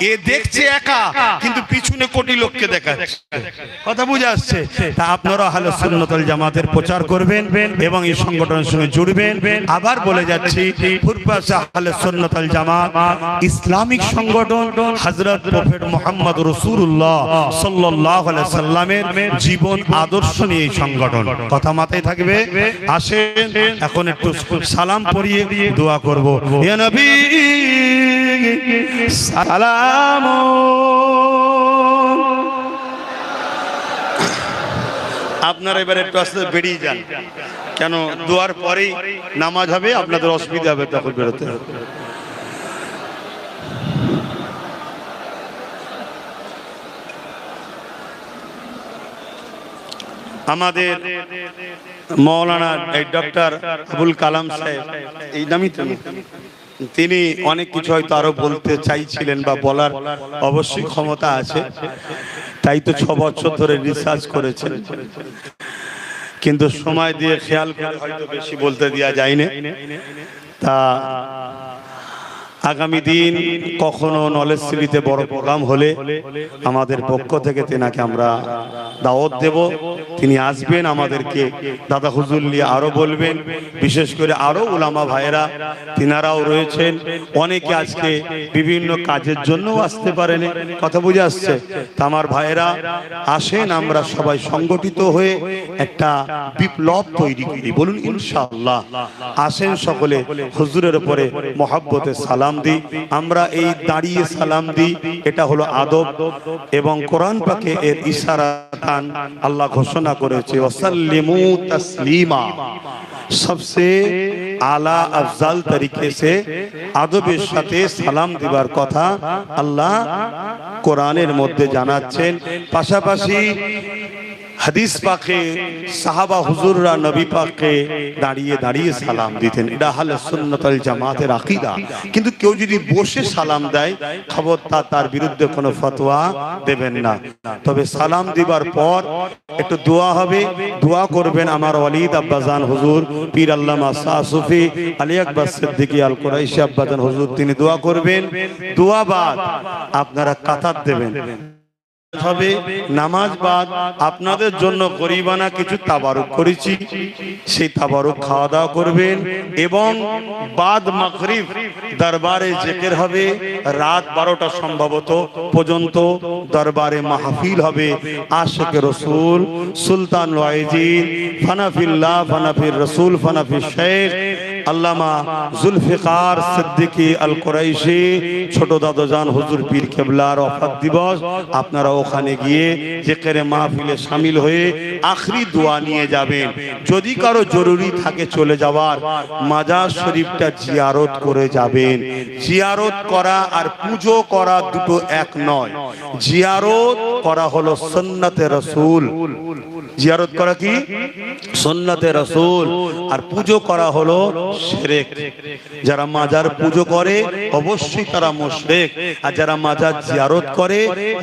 এ দেখছে একা কিন্তু পিছনে কোটি লোককে দেখাচ্ছে। কথা বুঝে আসছে? তা আপনারা আহলে সুন্নাত ওয়াল জামাতের প্রচার করবেন এবং এই সংগঠনের সঙ্গে জুড়বেন। আবার বলে যাচ্ছি ফুরফুরা আহলে সুন্নাত ওয়াল জামাত ইসলামিক সংগঠন, হযরত প্রফেট মুহাম্মদ রাসূলুল্লাহ সাল্লাল্লাহু আলাইহি সাল্লামের জীবন আদর্শ নিয়ে এই সংগঠন। কথা মাথায় থাকবে। আসেন এখন একটু সালাম পড়িয়ে দোয়া করব। ইয়া নবী সালাম। আপনারা এবার একটু আস্তে বেরিয়ে যান, কেন দোয়ার পরেই নামাজ হবে, আপনাদের অসুবিধা হবে তখন বেরোতে হবে। আমাদের মৌলানা ডক্টর আবুল কালাম সাহেব, এই নামই তো, তিনি অনেক কিছু হয়তো আরো বলতে চাইছিলেন বা বলার অবশ্যই ক্ষমতা আছে, তাই তো 6 বছর ধরে রিসার্চ করেছেন, কিন্তু সময় দিয়ে খেয়াল করে হয়তো বেশি বলতে দেওয়া যায়নি। তা আগামী দিন কখনো নলেজ সিটিতে বড় প্রোগ্রাম হলে আমাদের পক্ষ থেকে তেনাকে আমরা দাওয়াত দেব। তিনি আসবেন, আমাদেরকে দাদা হুজুর নিয়ে আরো বলবেন। বিশেষ করে আরো উলামা ভাইরা তিনারাও রয়েছেন। অনেকে আজকে বিভিন্ন কাজের জন্য আসতে পারেন, কথা বুঝে আসছে। তা আমার ভাইরা আসেন, আমরা সবাই সংগঠিত হয়ে একটা বিপ্লব তৈরি করি, বলুন ইনশাআল্লাহ। আসেন সকলে হুজুরের উপরে মহব্বতে সালাম দিই। আমরা এই দাঁড়িয়ে সালাম দিই, এটা হলো আদব এবং কোরআন পাকে এর ইশারাতান আল্লাহ ঘোষণা করেছে ওয়াসাল্লিমু তাসলিমা। सबसे आला अफजल तरीके से आदबेर साथे सालाम दिबार कथा आल्लाह कुरानेर मध्य जानाচ্ছেন। पाशापाशी হাদিস পাকে সাহাবা হুজুররা নবী পাককে দাঁড়িয়ে দাঁড়িয়ে সালাম দিতেন। এটা আহলে সুন্নাত ওয়াল জামাতের আকীদা। কিন্তু কেউ যদি বসে সালাম দেয়, খবরদার তার বিরুদ্ধে কোনো ফতোয়া দেবেন না। তবে সালাম দিবার পর একটু দোয়া হবে, দোয়া করবেন আমার ওয়ালিদ আব্বাজান হুজুর পীর আল্লামা শাহ সুফি আলী আকবর সিদ্দিকী আল কুরাইশি আব্বাজান হুজুর, তিনি দোয়া করবেন। দোয়া বাদ আপনারা কাতার দেবেন হবে। নামাজ বাদ আপনাদের জন্য গরিবানা কিছু তাবারুক করেছি, সেই তাবারুক খাওয়া দাওয়া করবেন। এবং বাদ মাগরিব দরবারে জিকির হবে, রাত 12টা সম্ভবত পর্যন্ত দরবারে মাহফিল হবে। আশিকে রাসূল সুলতান ওয়াইজিন ফানাফিল্লাহ ফানাফির রাসূল ফানাফি শেখ আল্লামা জুলফিকার সিদ্দিকী আল কুরাইশি ছোট দাদাজান হুজুর পীর কেবলার ওফাত দিবস। আপনারা ওখানে গিয়ে জিকিরে মাহফিলে শামিল হয়ে আখরি দোয়া নিয়ে যাবেন। যদি কারো জরুরি থাকে চলে যাওয়ার, মাজার শরীফটা জিয়ারত করে যাবেন। জিয়ারত করা আর পূজো করা দুটো এক নয়। জিয়ারত করা হলো সুন্নতে রাসূল, জিয়ারত করা কি সুন্নতে রাসূল, আর পূজো করা হলো শিরক। যারা মাজার পূজো করে অবশ্যই তারা মুশরিক, আর যারা মাজার জিয়ারত করে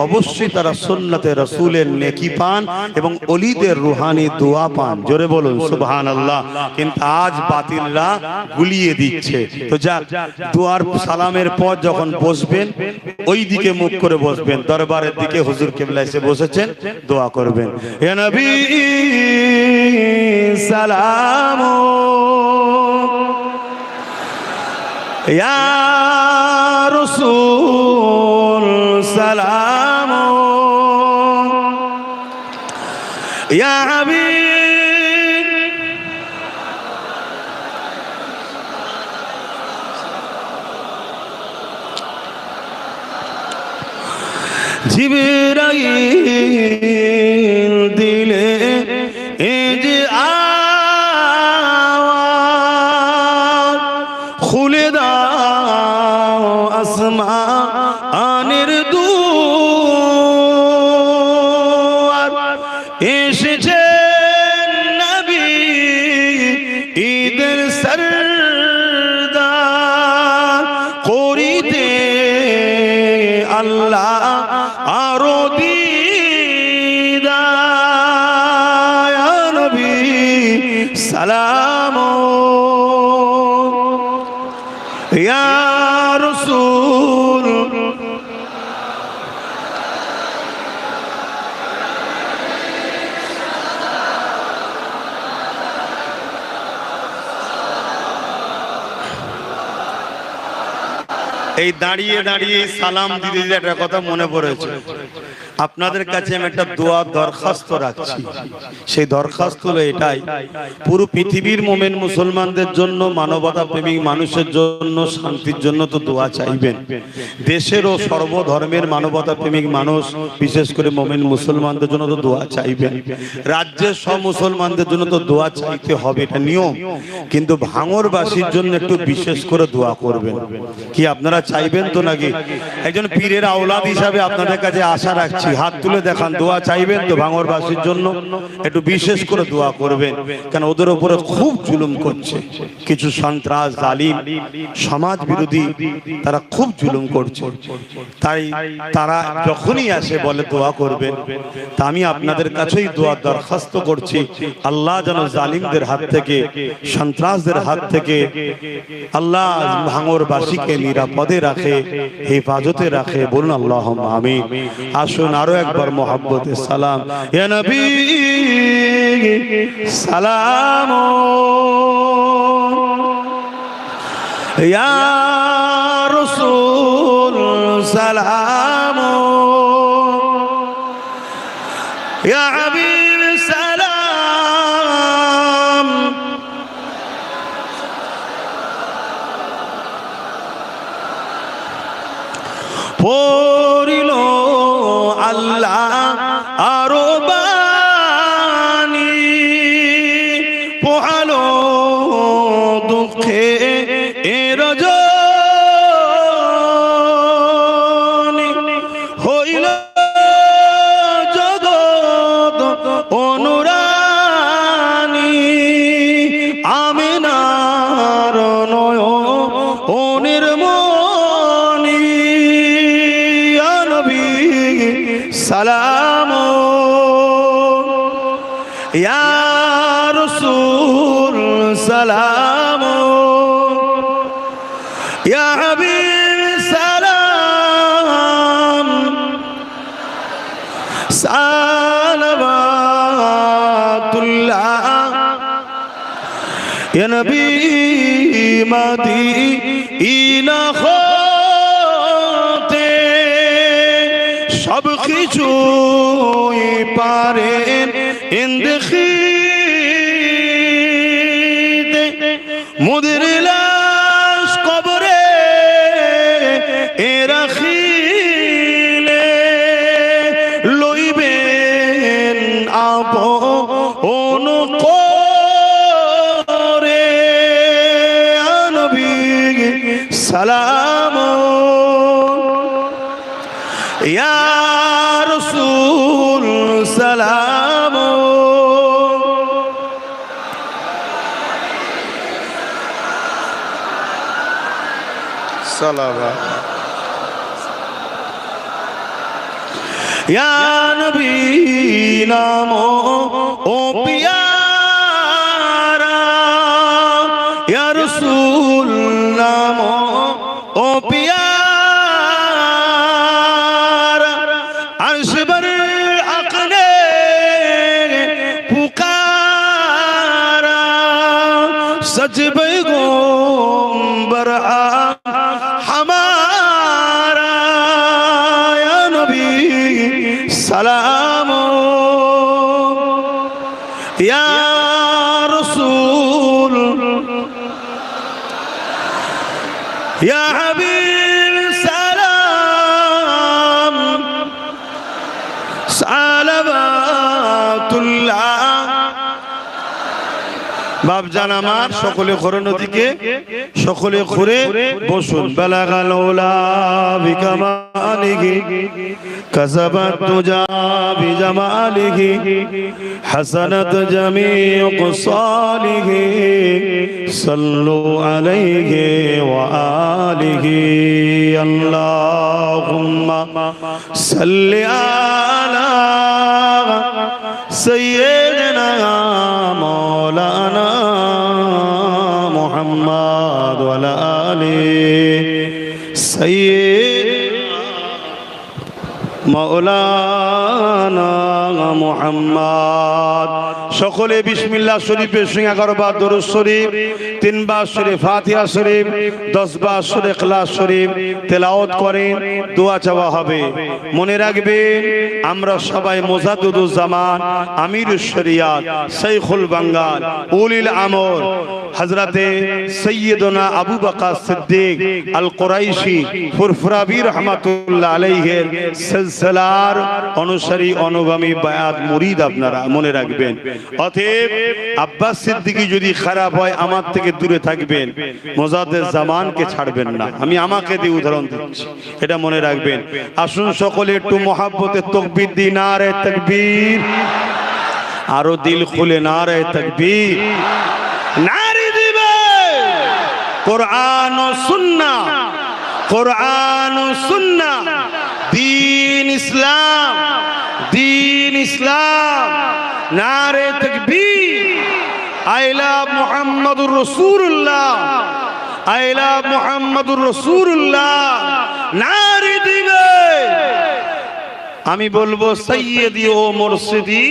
অবশ্যই তারা সুন্নতে রাসূলের নেকি পান এবং ওলিদের রুহানি দোয়া পান। জোরে বলুন সুবহানাল্লাহ। কিন্তু আজ বাতিলরা গুলিয়ে দিচ্ছে। তো যাক, দোয়ার সালামের পর যখন বসবেন ওই দিকে মুখ করে বসবেন, দরবারের দিকে হুজুর কিবলা এসে বসেছেন, দোয়া করবেন। ইয়া নবী সালাম, ইয়া রাসূল সালাম, ইয়া হাবিব জিবরাইল দিলে এজ আওয়াজ খুলে দাও আসমানের দুয়ার, এসেছে নবী ঈদের সরদার করিতে আল্লাহ আরো দিদার। ইয়া নবী সালাম, ইয়া রাসূল এই দাঁড়িয়ে দাঁড়িয়ে সালাম দিতে দিতে একটা কথা মনে পড়েছে। আপনাদের কাছে আমি একটা দোয়া দরখাস্ত রাখছি। সেই দরখাস্ত হলো এটাই, পুরো পৃথিবীর মুমিন মুসলমানদের জন্য, মানবতা প্রেমিক মানুষের জন্য, শান্তির জন্য তো দোয়া চাইবেন। দেশের ও সর্বধর্মের মানবতা প্রেমিক মানুষ, বিশেষ করে মুমিন মুসলমানদের জন্য তো দোয়া চাইবেন। রাজ্যের সব মুসলমানদের জন্য তো দোয়া চাইতে হবে, এটা নিয়ম। কিন্তু ভাঙরবাসীর জন্য একটু বিশেষ করে দোয়া করবেন। কি আপনারা চাইবেন তো নাকি? একজন পীরের আওলাদ হিসাবে আপনাদের কাছে আশা রাখছি, হাত তুলে দেখান, দোয়া চাইবেন তো ভাঙরবাসীর জন্য? একটু বিশেষ করে দোয়া করবেন, কেন ওদের উপরে খুব জুলুম করছে কিছু সন্ত্রাস জালিম সমাজ বিরোধী, তারা খুব জুলুম করছে। তাই তারা যখনই আসে বলে দোয়া করবেন, তা আমি আপনাদের কাছেই দোয়া দরখাস্ত করছি, আল্লাহ যেন জালিমদের হাত থেকে, সন্ত্রাসদের হাত থেকে আল্লাহ ভাঙরবাসীকে নিরাপদে রাখে, হেফাজতে রাখে। বলুন আল্লাহুম্মা আমিন। আসুন আরো একবার মোহাব্বতে সালাম, ইয়া নবী সালাম, ইয়া রাসূল সালাম, ইয়া হাবিব সালাম। পড়িল আল্লাহ আরো বাণী, পোহালো দুঃখে রজনী, হইল জগৎ অনুরানী, আমিনার নয়নের মনি, ইয়া নবী সালাম, ইয়া রাসূল সালাম, ইয়া হাবিব সালাম, সালাওয়াতুল্লাহ, ইয়া নবী মদিনা হতে সব কিছুই পারেন ইন্দেখিতে, মুদির লাশ কবরে রাখিলে, লইবেন আপন করে, নবী সালাম, ইয়া রাসূল সালাম, সালাম, ইয়া নবী নাম ও পিয়ারা, ইয়া রাসূল নাম ও পিয়ারা, আরশবর আকনে পুকারা, সজবে গোম্বর हमारा, या नबी सलाम, या रसूल, या हबीब सलाम, सलावतुल्लाह। বাপজান আমার সকলে ঘোরানো দিকে, সকলে ঘুরে বসুন। বালাগাল উলা বিকামালিহি, কাসাবাত তুজা বিজামালিহি, হাসানাত জামিউ কসালিহি, সাল্লু আলাইহি ওয়া আলিহি, আল্লাহুম্মা সাল্লি আলা সাইয়্যিদিনা মাওলানা মুহাম্মদ ওয়া আলা আলিহি সাইয়্যিদিনা মাওলানা মুহাম্মদ। সকলে বিসমিল্লাহ শরীফের সঙ্গে 11 বার দরুদ শরীফ, 3 বার সূরা ফাতিহা শরীফ, 10 বার সূরা ইখলাস শরীফ তেলাওয়াত করেন, দোয়া চাওয়া হবে। মনে রাখবেন আমরা সবাই মুজাদ্দিদুজ জামান, আমিরুশ শরিয়াত, শাইখুল বাঙ্গাল, উলিল আমর হযরতে সৈয়দনা আবু বকর সিদ্দিক আল কুরাইশি ফুরফুরাবি রহমাতুল্লাহ আলাইহির সিলসিলার অনুসারী অনুগামী বায়াত মুরিদ আপনারা মনে রাখবেন। অতএব আব্বাস সিদ্দিকী যদি খারাপ হয় আমার থেকে দূরে থাকবেন, মোজাদ্দেদ জামানকে ছাড়বেন না। আমি আমাকে দিয়ে উদাহরণ দিচ্ছি, এটা মনে রাখবেন। আসুন সকলে একটু মহাব্বতে তাকবীর দিই, নারে তাকবীর, আরো দিল খুলে নারে তাকবীর, নারে দিবে। কোরআন ও সুন্নাহ, কোরআন ও সুন্নাহ, দ্বীন ইসলাম, দ্বীন ইসলাম, নারে তাকবীর। আই লাভ মুহাম্মাদুর রাসূলুল্লাহ, আই লাভ মুহাম্মাদুর রাসূলুল্লাহ, নারে দিবে। আমি বলবো সাইয়্যিদি ও মুর্শিদি,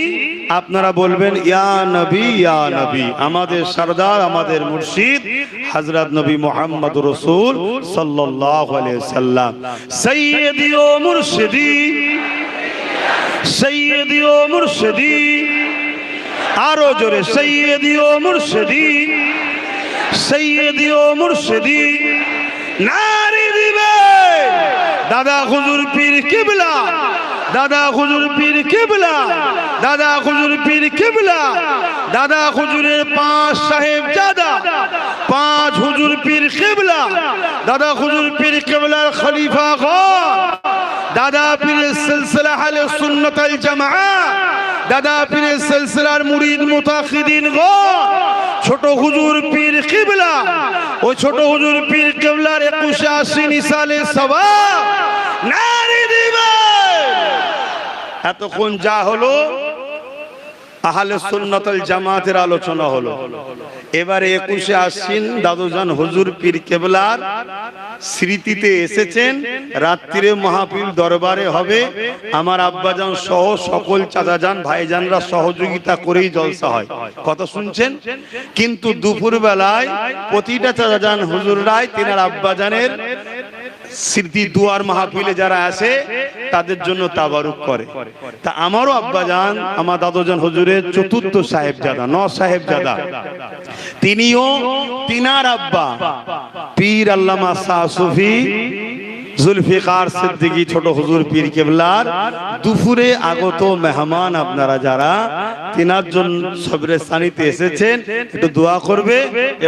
আপনারা বলবেন ইয়া নবী, ইয়া নবী। আমাদের সরদার, আমাদের মুর্শিদ হযরত নবী মুহাম্মদুর রাসূল সাল্লাল্লাহু আলাইহি সাল্লাম। সাইয়্যিদি ও মুর্শিদি, সাইয়্যিদি ও মুর্শিদি, আরো জোরে সাইয়্যিদি ও মুর্শিদি, সাইয়্যিদি ও মুর্শিদি, নারে দিবে। দাদা হুজুর পীর কিবলা, দাদা হুজুর পীর কিবলা, দাদা হুজুর পীর কিবলা, দাদা হুজুরের 5 সাহেবজাদা, 5 হুজুর পীর কিবলা, দাদা হুজুর পীর কিবলার খলিফা গণ, দাদা পীরের সিলসিলা আহলে সুন্নাত ওয়াল জামাআহ, দাদা পীরের সিলসিলার মুরিদ মুতাকিদিন গণ, ছোট হুজুর পীর কিবলা, ওই ছোট হুজুর পীর কিবলার 81 নিসালে সওয়াব, নারে দিবে। এতক্ষণ যা হলো আহলে সুন্নাত ওয়াল জামাতের আলোচনা হলো। এবারে 21 আশ্বিন দাদুজান হুজুর পীর কেবলার স্মৃতিতে এসেছেন। রাত্রিরে মাহফিল দরবারে হবে। আমার আব্বাজান সহ সকল চাচাজান ভাইজানরা সহযোগিতা করেই জলসা হয়। কথা শুনছেন? কিন্তু দুপুর বেলায় প্রতিটা চাচাজান হুজুররাই তিনার আব্বাজানের স্মৃতি দুয়ার মাহফিলে যারা আসে তাদের জন্য তাবারুক করে। তা আমারও আব্বাজান, আমার দাদুজান হুজুরের 4th সাহেবজাদা, 9 সাহেবজাদা, তিনিও তিনার আব্বা পীর আল্লামা শাহ সুফি জুলফিকার সিদ্দিকী ছোট হুজুর পীর কেবলার দুপুরে আগত মেহমান আপনারা যারা তিনার জন্য সবরে সানিতে এসেছেন, একটু দোয়া করবে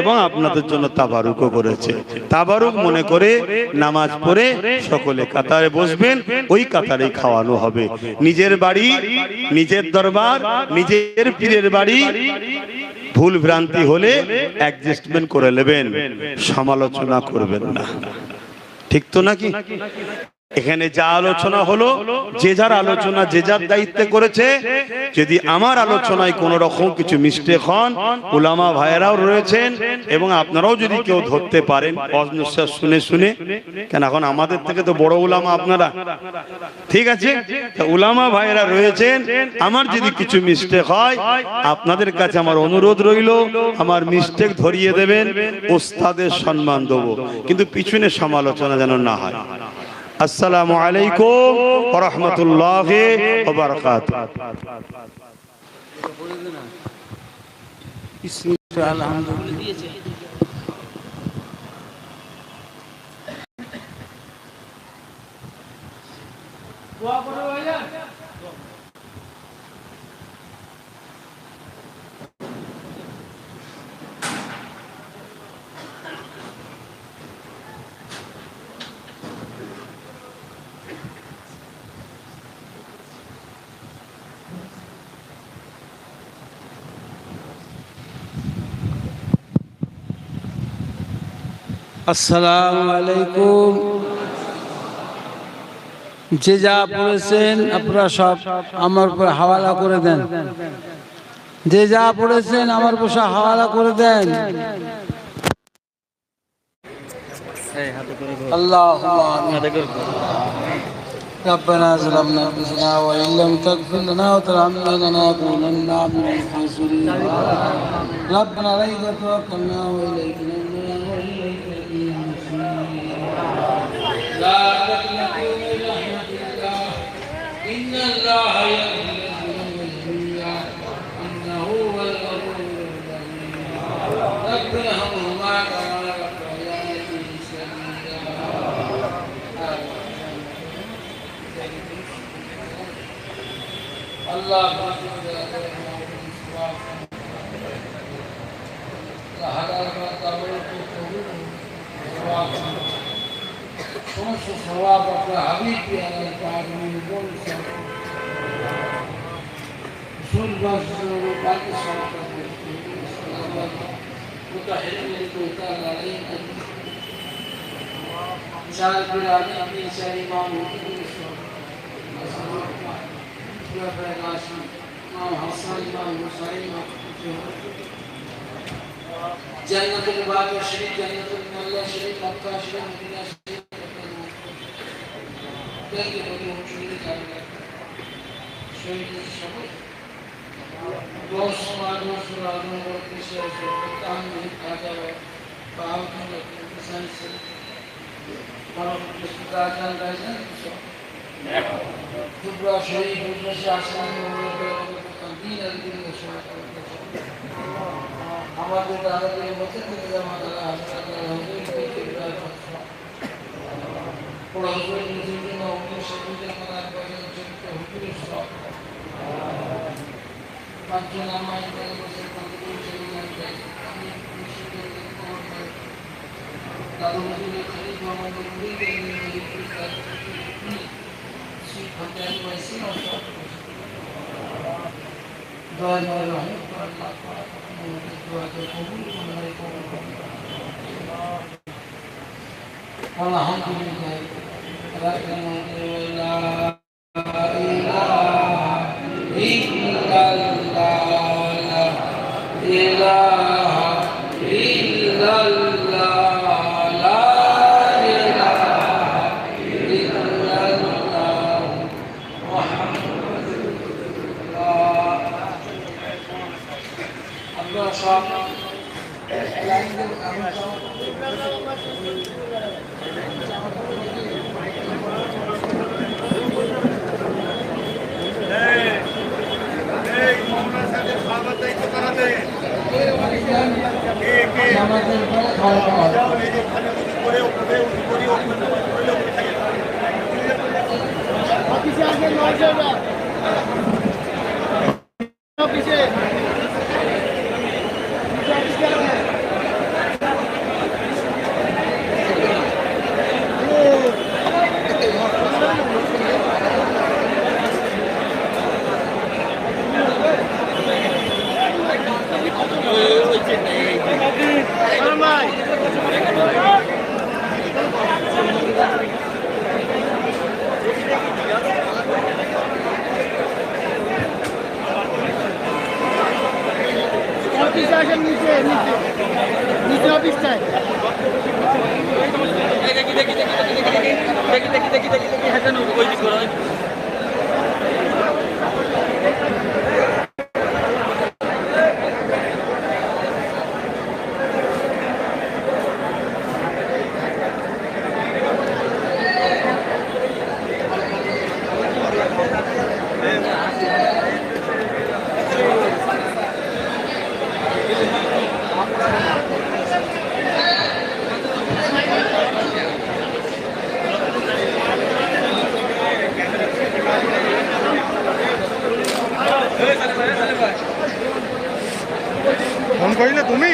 এবং আপনাদের জন্য তাবারুকও করেছে। তাবারুক মনে করে নামাজ পড়ে সকলে কাতারে বসবেন, ওই কাতারেই খাওয়ানো হবে। নিজের বাড়ি, নিজের দরবার, নিজের পীরের বাড়ি, ভুল ভ্রান্তি হলে অ্যাডজাস্টমেন্ট করে নেবেন, সমালোচনা করবেন না। ঠিক তো নাকি? এখানে যা আলোচনা হলো, যে যার আলোচনা যে যার দায়িত্বে করেছে। যদি আমার আলোচনায় কোনো রকম কিছু মিস্টেক হন, উলামা ভাইয়েরাও রয়েছেন এবং আপনারাও যদি কেউ ধরতে পারেন অনিশ্বাস শুনে শুনে, কেন এখন আমাদের থেকে তো বড় উলামা আপনারা, ঠিক আছে? উলামা ভাইয়েরা রয়েছেন, আমার যদি কিছু মিস্টেক হয় আপনাদের কাছে আমার অনুরোধ রইল, আমার মিস্টেক ধরিয়ে দেবেন, ওস্তাদের সম্মান দেবো, কিন্তু পিছনে সমালোচনা যেন না হয়। আসসালামু আলাইকুম ওয়া রাহমাতুল্লাহি ওয়া বারাকাতুহু। বিসমিল্লাহ, আলহামদুলিল্লাহ। দোয়া করো ভাইয়া। আসসালামু আলাইকুম। যে যা পড়েছেন আপনারা সব আমার উপর হাওয়ালা করে দেন। যে যা পড়েছেন আমার উপর হাওয়ালা করে দেন। ربنا ظلمنا انفسنا وان لم تغفر لنا وترحمنا لنكونن من الخاسرين. ربنا عليك توكلنا واليك نبنا واليك المصير. لا تقنطوا من رحمة الله إن الله يغفر الذنوب جميعا إنه هو الغفور الرحيم. ربنا ارحمهما كما ربياني صغيرا. الله সমস্ত স্বভাব আপনার হাবিব পেয়ারা পাক নবী বলছেন জান্নাতুল বাকি শরীফ, জান্নাতুল মোল্লা শরীফ, মক্কা শরীফ, মদিনা শরীফ, আমাদের দাদাদের মধ্যে থেকে জামা দাদা হাসপাতাল ফোন করিলে তুমি